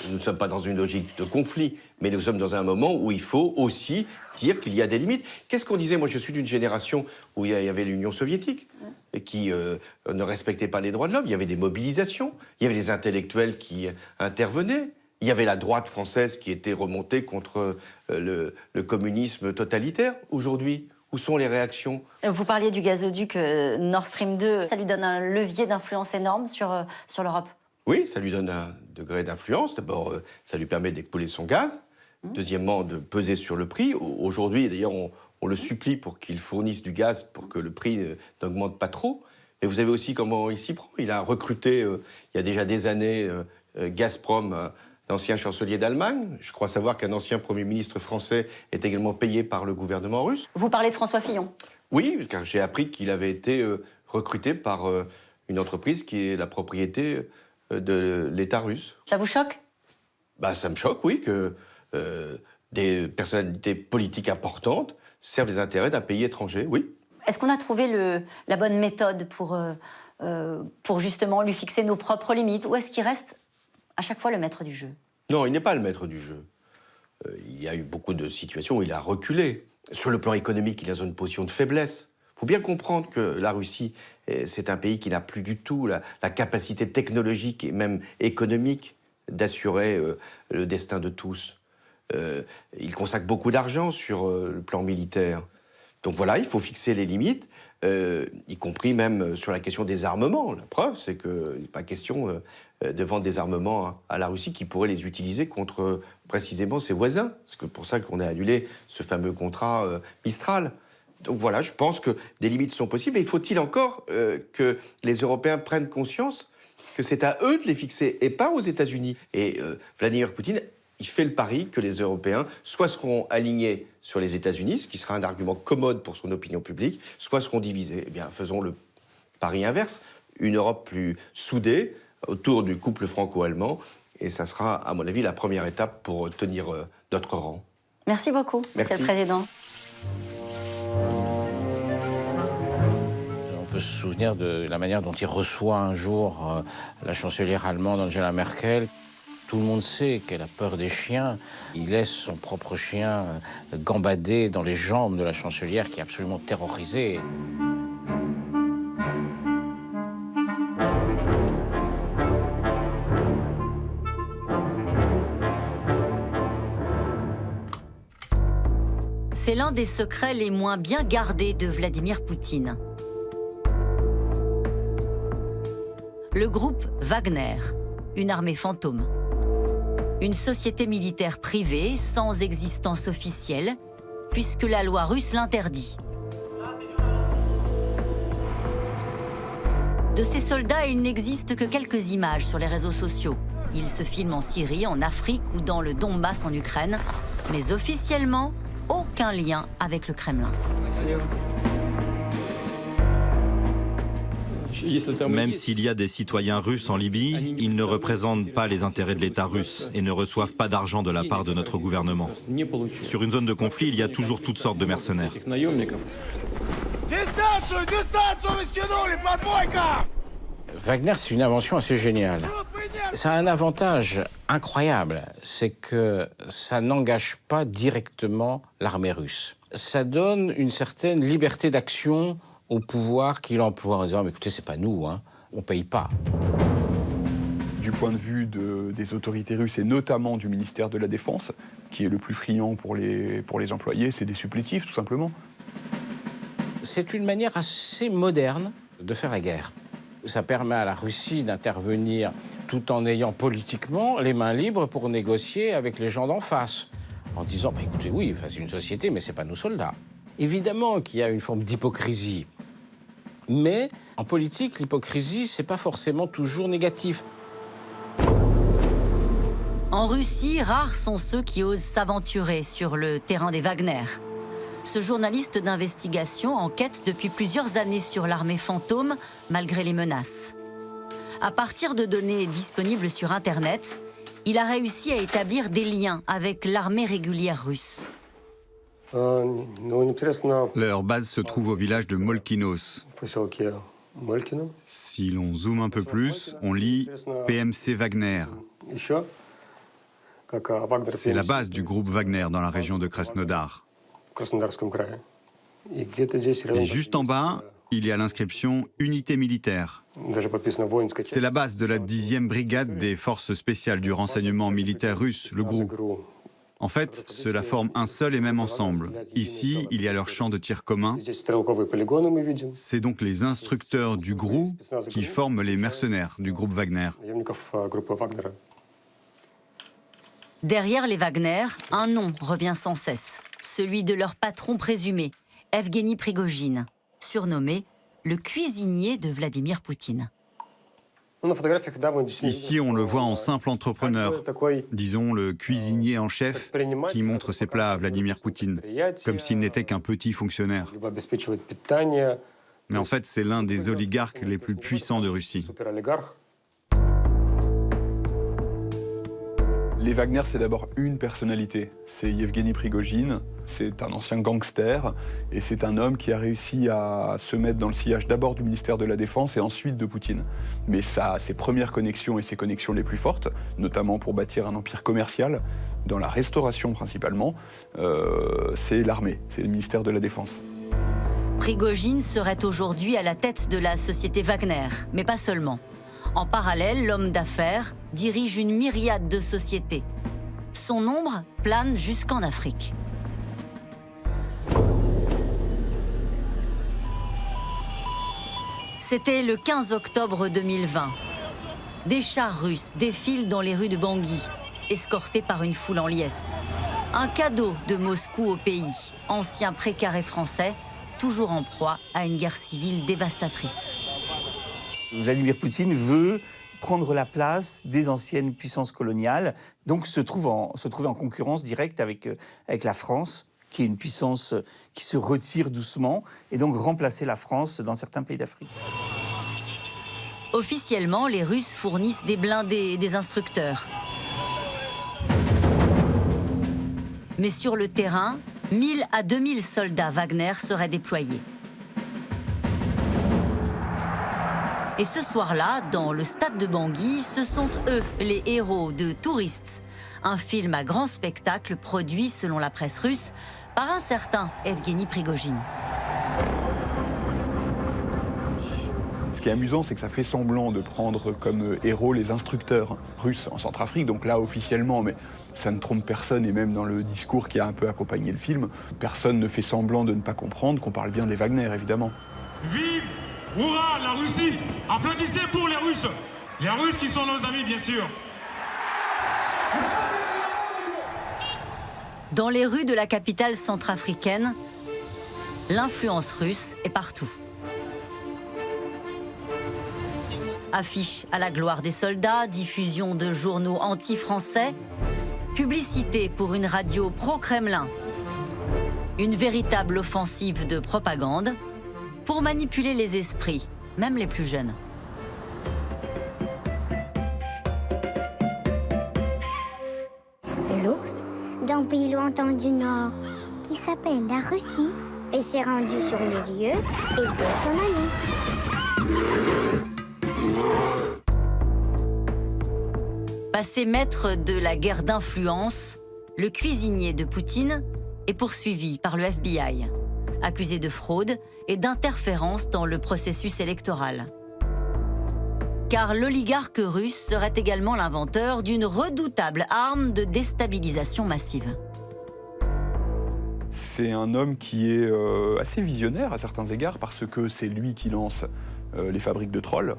Speaker 16: Nous ne sommes pas dans une logique de conflit, mais nous sommes dans un moment où il faut aussi dire qu'il y a des limites. Qu'est-ce qu'on disait? Moi, je suis d'une génération où il y avait l'Union soviétique, qui ne respectait pas les droits de l'homme. Il y avait des mobilisations, il y avait les intellectuels qui intervenaient, il y avait la droite française qui était remontée contre le communisme totalitaire. Aujourd'hui, où sont les réactions?
Speaker 4: Vous parliez du gazoduc Nord Stream 2. Ça lui donne un levier d'influence énorme sur l'Europe.
Speaker 16: Oui, ça lui donne un degré d'influence. D'abord, ça lui permet d'écouler son gaz. Deuxièmement, de peser sur le prix. Aujourd'hui, d'ailleurs, on le supplie pour qu'il fournisse du gaz pour que le prix n'augmente pas trop. Mais vous savez aussi comment il s'y prend. Il a recruté, il y a déjà des années, Gazprom, l'ancien chancelier d'Allemagne. Je crois savoir qu'un ancien Premier ministre français est également payé par le gouvernement russe.
Speaker 4: Vous parlez de François Fillon? Oui,
Speaker 16: car j'ai appris qu'il avait été recruté par une entreprise qui est la propriété de l'État russe.
Speaker 4: Ça vous choque?
Speaker 16: Ça me choque, oui, que des personnalités politiques importantes servent les intérêts d'un pays étranger, oui.
Speaker 4: Est-ce qu'on a trouvé la bonne méthode pour justement lui fixer nos propres limites? Ou est-ce qu'il reste à chaque fois le maître du jeu?
Speaker 16: Non, il n'est pas le maître du jeu. Il y a eu beaucoup de situations où il a reculé. Sur le plan économique, il est dans une position de faiblesse. Il faut bien comprendre que la Russie, c'est un pays qui n'a plus du tout la capacité technologique et même économique d'assurer le destin de tous. Il consacre beaucoup d'argent sur le plan militaire. Donc voilà, il faut fixer les limites, y compris même sur la question des armements. La preuve, c'est qu'il n'est pas question de vendre des armements à la Russie qui pourrait les utiliser contre précisément ses voisins. C'est pour ça qu'on a annulé ce fameux contrat Mistral. Donc voilà, je pense que des limites sont possibles. Et faut-il encore que les Européens prennent conscience que c'est à eux de les fixer et pas aux États-Unis. Et Vladimir Poutine, il fait le pari que les Européens soit seront alignés sur les États-Unis, ce qui sera un argument commode pour son opinion publique, soit seront divisés. Eh bien, faisons le pari inverse. Une Europe plus soudée autour du couple franco-allemand. Et ça sera, à mon avis, la première étape pour tenir notre rang.
Speaker 4: Merci beaucoup, Monsieur le Président.
Speaker 21: On peut se souvenir de la manière dont il reçoit un jour la chancelière allemande Angela Merkel. Tout le monde sait qu'elle a peur des chiens. Il laisse son propre chien gambader dans les jambes de la chancelière qui est absolument terrorisée.
Speaker 4: C'est l'un des secrets les moins bien gardés de Vladimir Poutine. Le groupe Wagner, une armée fantôme. Une société militaire privée, sans existence officielle, puisque la loi russe l'interdit. De ces soldats, il n'existe que quelques images sur les réseaux sociaux. Ils se filment en Syrie, en Afrique ou dans le Donbass en Ukraine, mais officiellement, aucun lien avec le Kremlin.
Speaker 6: Même s'il y a des citoyens russes en Libye, ils ne représentent pas les intérêts de l'État russe et ne reçoivent pas d'argent de la part de notre gouvernement. Sur une zone de conflit, il y a toujours toutes sortes de mercenaires.
Speaker 21: Wagner, c'est une invention assez géniale. Ça a un avantage incroyable, c'est que ça n'engage pas directement l'armée russe. Ça donne une certaine liberté d'action au pouvoir qu'il emploie en disant « écoutez, c'est pas nous, hein, on paye pas ».
Speaker 24: Du point de vue des autorités russes et notamment du ministère de la Défense, qui est le plus friand pour les employés, c'est des supplétifs tout simplement.
Speaker 21: C'est une manière assez moderne de faire la guerre. Ça permet à la Russie d'intervenir tout en ayant politiquement les mains libres pour négocier avec les gens d'en face, en disant bah, écoutez, oui, c'est une société, mais c'est pas nos soldats. Évidemment qu'il y a une forme d'hypocrisie, mais en politique, l'hypocrisie, c'est pas forcément toujours négatif.
Speaker 4: En Russie, rares sont ceux qui osent s'aventurer sur le terrain des Wagner. Ce journaliste d'investigation enquête depuis plusieurs années sur l'armée fantôme, malgré les menaces. À partir de données disponibles sur Internet, il a réussi à établir des liens avec l'armée régulière russe.
Speaker 17: Leur base se trouve au village de Molkinos. Si l'on zoome un peu plus, on lit PMC Wagner. C'est la base du groupe Wagner dans la région de Krasnodar. Et juste en bas, il y a l'inscription « Unité militaire ». C'est la base de la 10e brigade des forces spéciales du renseignement militaire russe, le GRU. En fait, cela forme un seul et même ensemble. Ici, il y a leur champ de tir commun. C'est donc les instructeurs du GRU qui forment les mercenaires du groupe Wagner.
Speaker 4: Derrière les Wagner, un nom revient sans cesse, celui de leur patron présumé, Evgeny Prigojine, surnommé le cuisinier de Vladimir Poutine.
Speaker 17: Ici, on le voit en simple entrepreneur, disons le cuisinier en chef qui montre ses plats à Vladimir Poutine, comme s'il n'était qu'un petit fonctionnaire. Mais en fait, c'est l'un des oligarques les plus puissants de Russie.
Speaker 24: Les Wagner, c'est d'abord une personnalité. C'est Yevgeny Prigojine, c'est un ancien gangster, et c'est un homme qui a réussi à se mettre dans le sillage d'abord du ministère de la Défense et ensuite de Poutine. Mais ses premières connexions et ses connexions les plus fortes, notamment pour bâtir un empire commercial, dans la restauration principalement, c'est l'armée, c'est le ministère de la Défense.
Speaker 4: Prigojine serait aujourd'hui à la tête de la société Wagner, mais pas seulement. En parallèle, l'homme d'affaires dirige une myriade de sociétés. Son ombre plane jusqu'en Afrique. C'était le 15 octobre 2020. Des chars russes défilent dans les rues de Bangui, escortés par une foule en liesse. Un cadeau de Moscou au pays, ancien précaré français, toujours en proie à une guerre civile dévastatrice.
Speaker 12: Vladimir Poutine veut prendre la place des anciennes puissances coloniales, donc se trouver en concurrence directe avec la France, qui est une puissance qui se retire doucement, et donc remplacer la France dans certains pays d'Afrique.
Speaker 4: Officiellement, les Russes fournissent des blindés et des instructeurs. Mais sur le terrain, 1000 à 2000 soldats Wagner seraient déployés. Et ce soir-là, dans le stade de Bangui, ce sont eux, les héros de Touristes, un film à grand spectacle produit, selon la presse russe, par un certain Evgeny Prigojine.
Speaker 24: Ce qui est amusant, c'est que ça fait semblant de prendre comme héros les instructeurs russes en Centrafrique, donc là officiellement, mais ça ne trompe personne, et même dans le discours qui a un peu accompagné le film, personne ne fait semblant de ne pas comprendre qu'on parle bien des Wagner, évidemment.
Speaker 19: Vive! Hurrah, la Russie! Applaudissez pour les Russes! Les Russes qui sont nos amis, bien sûr!
Speaker 4: Dans les rues de la capitale centrafricaine, l'influence russe est partout. Affiches à la gloire des soldats, diffusion de journaux anti-français, publicité pour une radio pro-Kremlin. Une véritable offensive de propagande pour manipuler les esprits, même les plus jeunes.
Speaker 22: L'ours d'un pays lointain du Nord, qui s'appelle la Russie,
Speaker 5: et s'est rendu sur les lieux aider son ami.
Speaker 4: Passé maître de la guerre d'influence, le cuisinier de Poutine est poursuivi par le FBI, accusé de fraude et d'interférence dans le processus électoral. Car l'oligarque russe serait également l'inventeur d'une redoutable arme de déstabilisation massive.
Speaker 24: C'est un homme qui est assez visionnaire à certains égards parce que c'est lui qui lance les fabriques de trolls.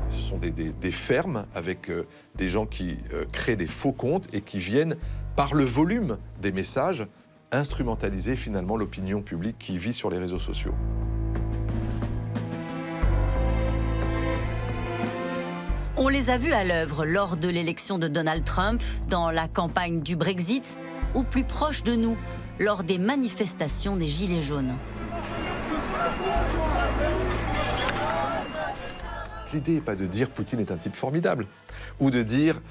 Speaker 14: Ce sont des fermes avec des gens qui créent des faux comptes et qui viennent, par le volume des messages, instrumentaliser finalement l'opinion publique qui vit sur les réseaux sociaux.
Speaker 4: On les a vus à l'œuvre lors de l'élection de Donald Trump, dans la campagne du Brexit, ou plus proche de nous, lors des manifestations des Gilets jaunes.
Speaker 14: L'idée n'est pas de dire Poutine est un type formidable, ou de dire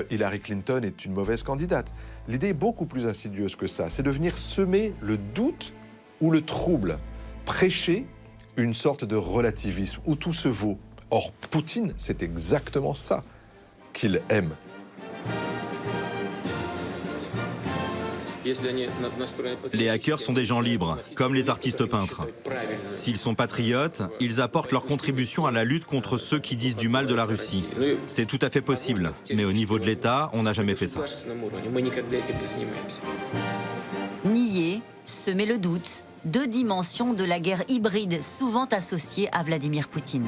Speaker 14: Hillary Clinton est une mauvaise candidate. L'idée est beaucoup plus insidieuse que ça. C'est de venir semer le doute ou le trouble, prêcher une sorte de relativisme où tout se vaut. Or, Poutine, c'est exactement ça qu'il aime.
Speaker 6: Les hackers sont des gens libres, comme les artistes peintres. S'ils sont patriotes, ils apportent leur contribution à la lutte contre ceux qui disent du mal de la Russie. C'est tout à fait possible, mais au niveau de l'État, on n'a jamais fait ça.
Speaker 4: Nier, semer le doute, deux dimensions de la guerre hybride souvent associée à Vladimir Poutine.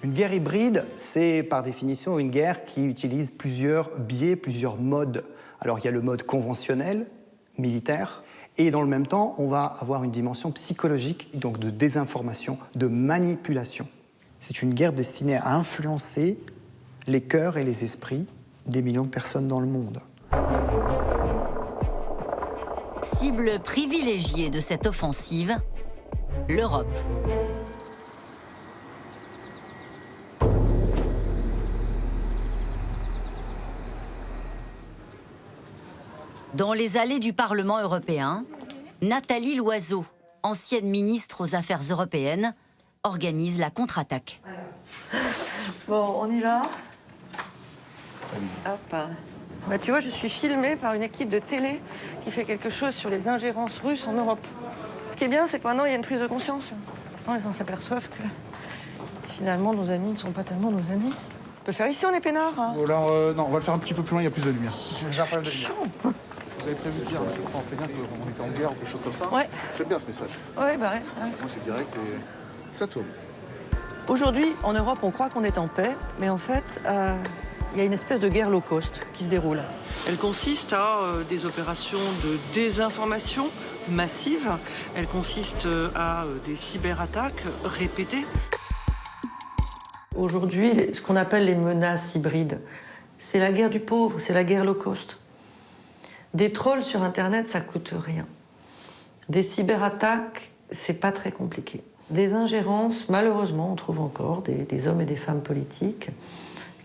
Speaker 8: Une guerre hybride, c'est par définition une guerre qui utilise plusieurs biais, plusieurs modes. Alors il y a le mode conventionnel, militaire, et dans le même temps, on va avoir une dimension psychologique, donc de désinformation, de manipulation. C'est une guerre destinée à influencer les cœurs et les esprits des millions de personnes dans le monde.
Speaker 4: Cible privilégiée de cette offensive, l'Europe. Dans les allées du Parlement européen, Nathalie Loiseau, ancienne ministre aux Affaires européennes, organise la contre-attaque.
Speaker 18: Bon, on y va. Hop. Bah, tu vois, je suis filmée par une équipe de télé qui fait quelque chose sur les ingérences russes en Europe. Ce qui est bien, c'est que maintenant, il y a une prise de conscience. Maintenant, les gens s'aperçoivent que finalement, nos amis ne sont pas tellement nos amis. On peut le faire ici, on est peinard. Hein.
Speaker 22: Bon, alors, non, on va le faire un petit peu plus loin, il y a plus de lumière. Vous avez prévu de dire, je crois, en peinard qu'on était en guerre ou quelque chose comme ça?
Speaker 18: Ouais.
Speaker 22: J'aime bien ce message.
Speaker 18: Ouais, bah ouais.
Speaker 22: Moi, c'est direct et ça tourne.
Speaker 18: Aujourd'hui, en Europe, on croit qu'on est en paix, mais en fait, il y a une espèce de guerre low cost qui se déroule. Elle consiste à des opérations de désinformation massive. Elle consiste à des cyberattaques répétées. Aujourd'hui, ce qu'on appelle les menaces hybrides, c'est la guerre du pauvre, c'est la guerre low cost. Des trolls sur Internet, ça coûte rien. Des cyberattaques, c'est pas très compliqué. Des ingérences, malheureusement, on trouve encore des hommes et des femmes politiques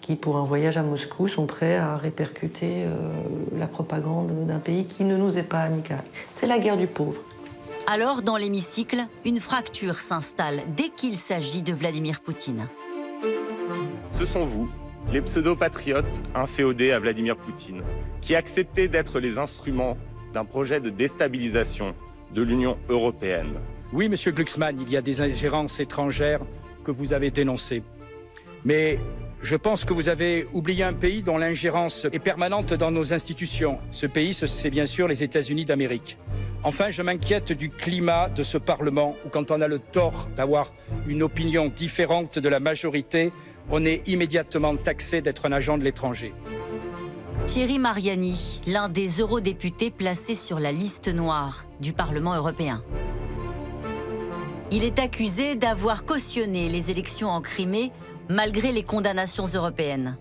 Speaker 18: qui, pour un voyage à Moscou, sont prêts à répercuter la propagande d'un pays qui ne nous est pas amical. C'est la guerre du pauvre.
Speaker 4: Alors, dans l'hémicycle, une fracture s'installe dès qu'il s'agit de Vladimir Poutine.
Speaker 23: Ce sont vous, les pseudo-patriotes inféodés à Vladimir Poutine, qui acceptez d'être les instruments d'un projet de déstabilisation de l'Union européenne.
Speaker 25: Oui, Monsieur Glucksmann, il y a des ingérences étrangères que vous avez dénoncées. Mais je pense que vous avez oublié un pays dont l'ingérence est permanente dans nos institutions. Ce pays, c'est bien sûr les États-Unis d'Amérique. Enfin, je m'inquiète du climat de ce Parlement où, quand on a le tort d'avoir une opinion différente de la majorité, on est immédiatement taxé d'être un agent de l'étranger.
Speaker 4: Thierry Mariani, l'un des eurodéputés placés sur la liste noire du Parlement européen. Il est accusé d'avoir cautionné les élections en Crimée malgré les condamnations européennes.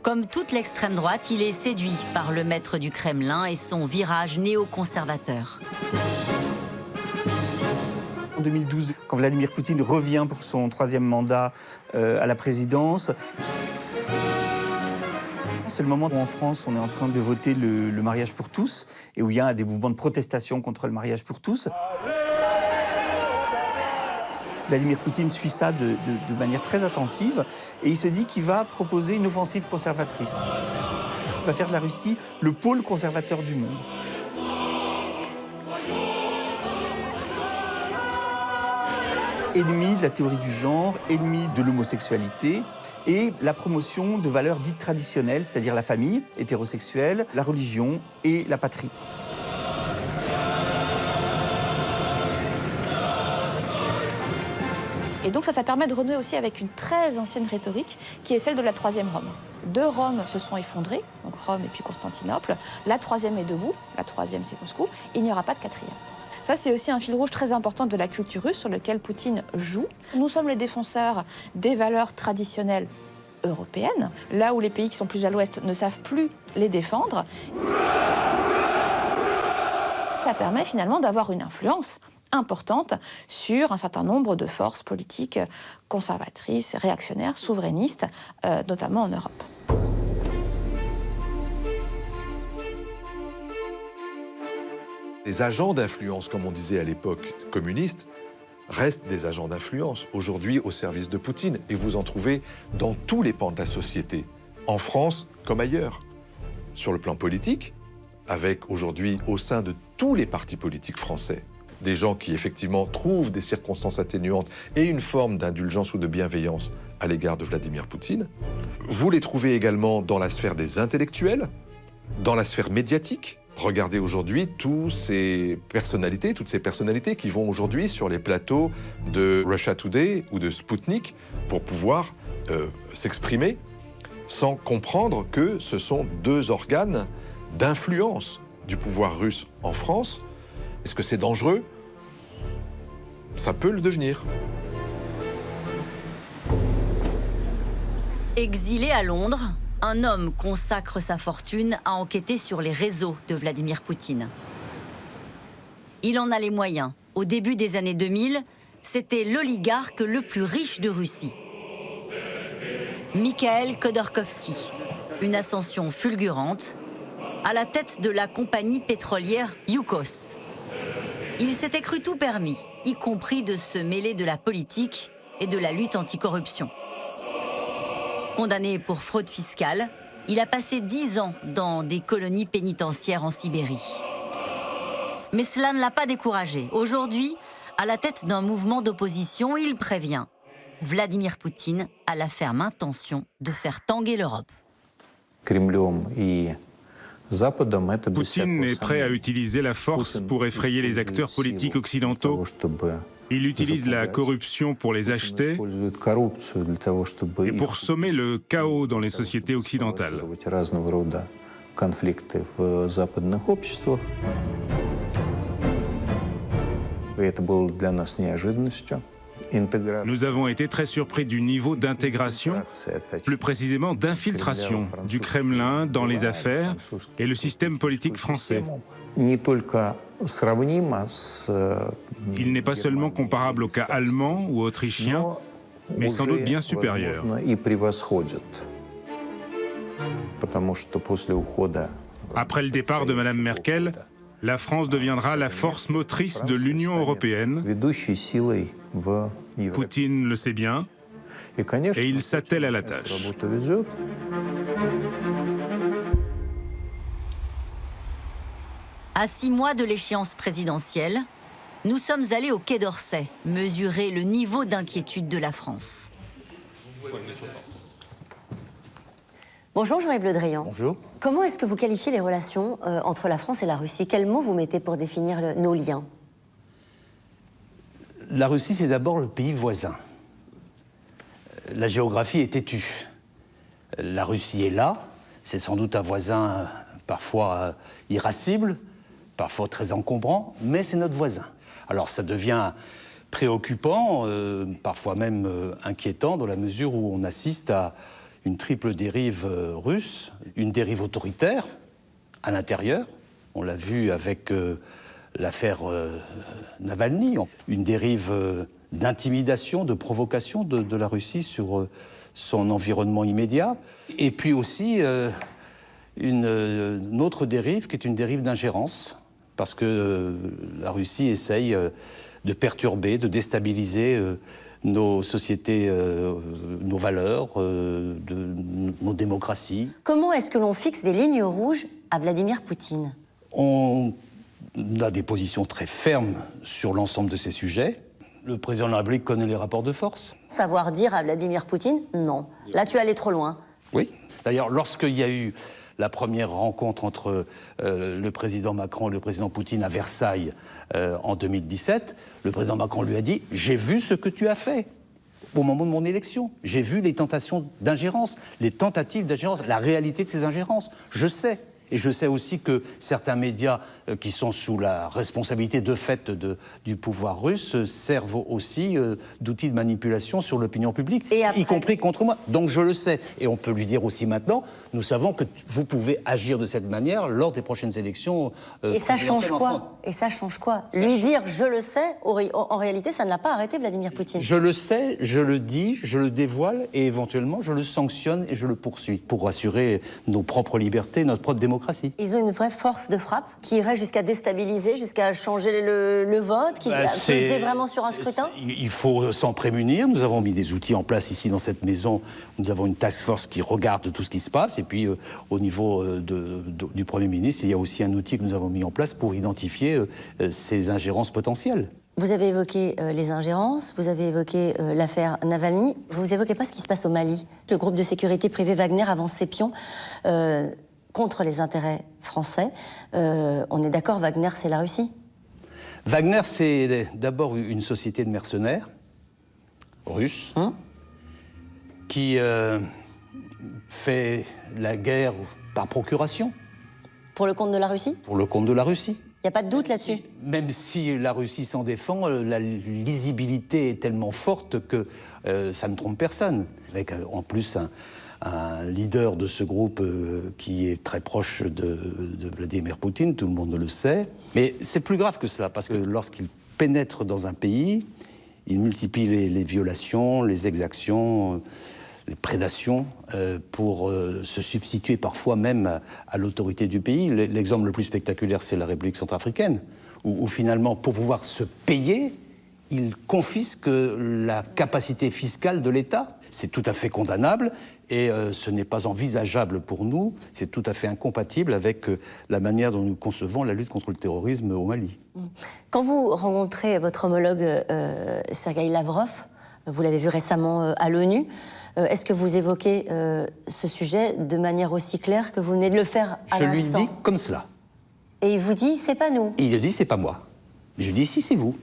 Speaker 4: Comme toute l'extrême droite, il est séduit par le maître du Kremlin et son virage néoconservateur.
Speaker 12: En 2012, quand Vladimir Poutine revient pour son 3e mandat à la présidence, c'est le moment où en France on est en train de voter le mariage pour tous et où il y a des mouvements de protestation contre le mariage pour tous. Vladimir Poutine suit ça de manière très attentive et il se dit qu'il va proposer une offensive conservatrice. Il va faire de la Russie le pôle conservateur du monde. Ennemi de la théorie du genre, ennemi de l'homosexualité et la promotion de valeurs dites traditionnelles, c'est-à-dire la famille hétérosexuelle, la religion et la patrie.
Speaker 2: Et donc ça permet de renouer aussi avec une très ancienne rhétorique qui est celle de la troisième Rome. Deux Roms se sont effondrés, donc Rome et puis Constantinople. La troisième est debout, la troisième c'est Moscou, il n'y aura pas de quatrième. Ça, c'est aussi un fil rouge très important de la culture russe sur lequel Poutine joue. Nous sommes les défenseurs des valeurs traditionnelles européennes, là où les pays qui sont plus à l'ouest ne savent plus les défendre. Ça permet finalement d'avoir une influence importante sur un certain nombre de forces politiques conservatrices, réactionnaires, souverainistes, notamment en Europe.
Speaker 14: Les agents d'influence, comme on disait à l'époque communiste, restent des agents d'influence, aujourd'hui au service de Poutine. Et vous en trouvez dans tous les pans de la société, en France comme ailleurs. Sur le plan politique, avec aujourd'hui au sein de tous les partis politiques français, des gens qui effectivement trouvent des circonstances atténuantes et une forme d'indulgence ou de bienveillance à l'égard de Vladimir Poutine. Vous les trouvez également dans la sphère des intellectuels, dans la sphère médiatique. Regardez aujourd'hui toutes ces personnalités qui vont aujourd'hui sur les plateaux de Russia Today ou de Sputnik pour pouvoir s'exprimer sans comprendre que ce sont deux organes d'influence du pouvoir russe en France. Est-ce que c'est dangereux? Ça peut le devenir.
Speaker 4: Exilé à Londres, un homme consacre sa fortune à enquêter sur les réseaux de Vladimir Poutine. Il en a les moyens. Au début des années 2000, c'était l'oligarque le plus riche de Russie. Mikhail Khodorkovsky, une ascension fulgurante, à la tête de la compagnie pétrolière Yukos. Il s'était cru tout permis, y compris de se mêler de la politique et de la lutte anticorruption. Condamné pour fraude fiscale, il a passé 10 ans dans des colonies pénitentiaires en Sibérie. Mais cela ne l'a pas découragé. Aujourd'hui, à la tête d'un mouvement d'opposition, il prévient. Vladimir Poutine a la ferme intention de faire tanguer l'Europe.
Speaker 9: Poutine est prêt à utiliser la force pour effrayer les acteurs politiques occidentaux. Il utilise la corruption pour les acheter et pour sommer le chaos dans les sociétés occidentales. Nous avons été très surpris du niveau d'intégration, plus précisément d'infiltration du Kremlin dans les affaires et le système politique français. Il n'est pas seulement comparable au cas allemand ou autrichien, mais sans doute bien supérieur. Après le départ de Mme Merkel, la France deviendra la force motrice de l'Union européenne. Poutine le sait bien, et il s'attelle à la tâche.
Speaker 4: À 6 mois de l'échéance présidentielle, nous sommes allés au Quai d'Orsay mesurer le niveau d'inquiétude de la France.
Speaker 11: Bonjour Jean-Yves Le Drian.
Speaker 12: Bonjour.
Speaker 11: Comment est-ce que vous qualifiez les relations entre la France et la Russie? Quels mots vous mettez pour définir nos liens?
Speaker 13: La Russie, c'est d'abord le pays voisin. La géographie est têtue. La Russie est là, c'est sans doute un voisin parfois irascible, parfois très encombrant, mais c'est notre voisin. Alors ça devient préoccupant, parfois même inquiétant, dans la mesure où on assiste à une triple dérive russe, une dérive autoritaire à l'intérieur, on l'a vu avec l'affaire Navalny, une dérive d'intimidation, de provocation de la Russie sur son environnement immédiat, et puis aussi une autre dérive qui est une dérive d'ingérence, parce que la Russie essaye de perturber, de déstabiliser nos sociétés, nos valeurs, nos démocraties.
Speaker 11: Comment est-ce que l'on fixe des lignes rouges à Vladimir Poutine?
Speaker 13: On a des positions très fermes sur l'ensemble de ces sujets. Le président de la République connaît les rapports de force.
Speaker 11: Savoir dire à Vladimir Poutine, non. Là, tu es allé trop loin.
Speaker 13: Oui. D'ailleurs, lorsqu'il y a eu la première rencontre entre le président Macron et le président Poutine à Versailles en 2017, le président Macron lui a dit « J'ai vu ce que tu as fait au moment de mon élection. J'ai vu les tentations d'ingérence, les tentatives d'ingérence, la réalité de ces ingérences. Je sais. » Et je sais aussi que certains médias qui sont sous la responsabilité de fait du pouvoir russe servent aussi d'outils de manipulation sur l'opinion publique, y compris contre moi. Donc je le sais. Et on peut lui dire aussi maintenant, nous savons que vous pouvez agir de cette manière lors des prochaines élections.
Speaker 11: Et ça change quoi? Et ça change quoi? Lui dire « je le sais », en réalité, ça ne l'a pas arrêté, Vladimir Poutine.
Speaker 13: Je le sais, je le dis, je le dévoile et éventuellement je le sanctionne et je le poursuis pour assurer nos propres libertés, notre propre démocratie.
Speaker 11: Ils ont une vraie force de frappe qui irait jusqu'à déstabiliser, jusqu'à changer le vote, qui peser vraiment sur un scrutin?
Speaker 13: Il faut s'en prémunir. Nous avons mis des outils en place ici dans cette maison. Nous avons une task force qui regarde tout ce qui se passe. Et puis au niveau du Premier ministre, il y a aussi un outil que nous avons mis en place pour identifier ces ingérences potentielles.
Speaker 11: Vous avez évoqué les ingérences, vous avez évoqué l'affaire Navalny. Vous évoquez pas ce qui se passe au Mali. Le groupe de sécurité privé Wagner avance ses pions contre les intérêts français. On est d'accord, Wagner, c'est la Russie?
Speaker 13: Wagner, c'est d'abord une société de mercenaires russes qui fait la guerre par procuration.
Speaker 11: Pour le compte de la Russie?
Speaker 13: Pour le compte de la Russie.
Speaker 11: Il n'y a pas de doute là-dessus?
Speaker 13: Même si la Russie s'en défend, la lisibilité est tellement forte que ça ne trompe personne. Avec en plus un leader de ce groupe qui est très proche de Vladimir Poutine, tout le monde le sait. Mais c'est plus grave que cela, parce que lorsqu'il pénètre dans un pays, il multiplie les violations, les exactions, les prédations, pour se substituer parfois même à l'autorité du pays. L'exemple le plus spectaculaire, c'est la République centrafricaine, où finalement, pour pouvoir se payer, il confisque la capacité fiscale de l'État. C'est tout à fait condamnable et ce n'est pas envisageable pour nous, c'est tout à fait incompatible avec la manière dont nous concevons la lutte contre le terrorisme au Mali.
Speaker 11: Quand vous rencontrez votre homologue Sergueï Lavrov, vous l'avez vu récemment à l'ONU, est-ce que vous évoquez ce sujet de manière aussi claire que vous venez de le faire à l'instant?
Speaker 13: Je lui dis comme cela.
Speaker 11: Et il vous dit, c'est pas nous?
Speaker 13: Il dit, c'est pas moi. Je lui dis, si, c'est vous.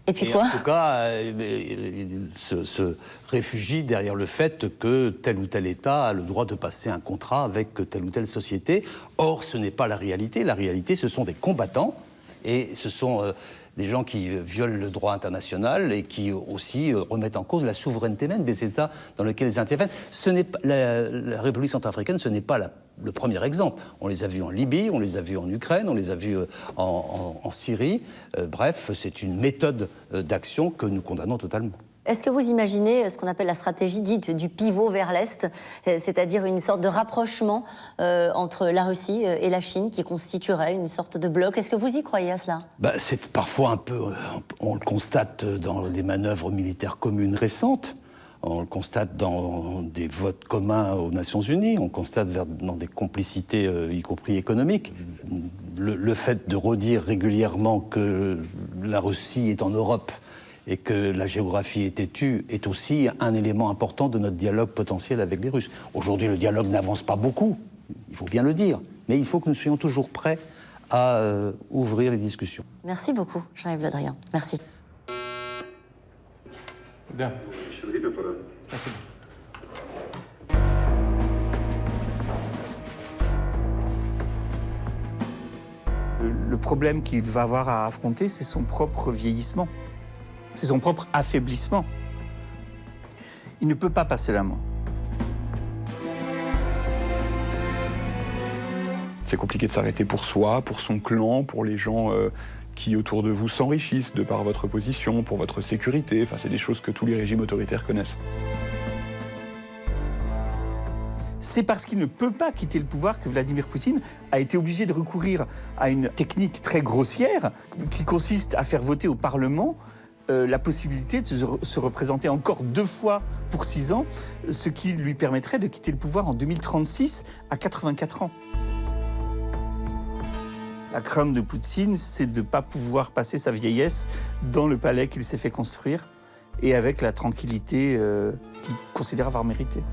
Speaker 11: Et puis quoi?
Speaker 13: En tout cas, il se réfugie derrière le fait que tel ou tel État a le droit de passer un contrat avec telle ou telle société. Or, ce n'est pas la réalité. La réalité, ce sont des combattants et ce sont des gens qui violent le droit international et qui aussi remettent en cause la souveraineté même des États dans lesquels ils interviennent. La République centrafricaine, ce n'est pas le premier exemple. On les a vus en Libye, on les a vus en Ukraine, on les a vus en Syrie. Bref, c'est une méthode d'action que nous condamnons totalement.
Speaker 11: Est-ce que vous imaginez ce qu'on appelle la stratégie dite du pivot vers l'Est, c'est-à-dire une sorte de rapprochement entre la Russie et la Chine qui constituerait une sorte de bloc? Est-ce que vous y croyez à cela?
Speaker 13: C'est parfois un peu, on le constate dans les manœuvres militaires communes récentes, on le constate dans des votes communs aux Nations Unies, on le constate dans des complicités, y compris économiques. Le fait de redire régulièrement que la Russie est en Europe et que la géographie est têtue est aussi un élément important de notre dialogue potentiel avec les Russes. Aujourd'hui, le dialogue n'avance pas beaucoup, il faut bien le dire, mais il faut que nous soyons toujours prêts à ouvrir les discussions.
Speaker 11: Merci beaucoup, Jean-Yves Le Drian. Merci.
Speaker 22: Bien.
Speaker 12: Le problème qu'il va avoir à affronter, c'est son propre vieillissement. C'est son propre affaiblissement. Il ne peut pas passer la main.
Speaker 24: C'est compliqué de s'arrêter pour soi, pour son clan, pour les gens qui autour de vous s'enrichissent de par votre position, pour votre sécurité. Enfin, c'est des choses que tous les régimes autoritaires connaissent.
Speaker 12: C'est parce qu'il ne peut pas quitter le pouvoir que Vladimir Poutine a été obligé de recourir à une technique très grossière qui consiste à faire voter au Parlement la possibilité de se représenter encore 2 fois pour 6 ans, ce qui lui permettrait de quitter le pouvoir en 2036 à 84 ans. La crainte de Poutine, c'est de ne pas pouvoir passer sa vieillesse dans le palais qu'il s'est fait construire et avec la tranquillité qu'il considère avoir mérité.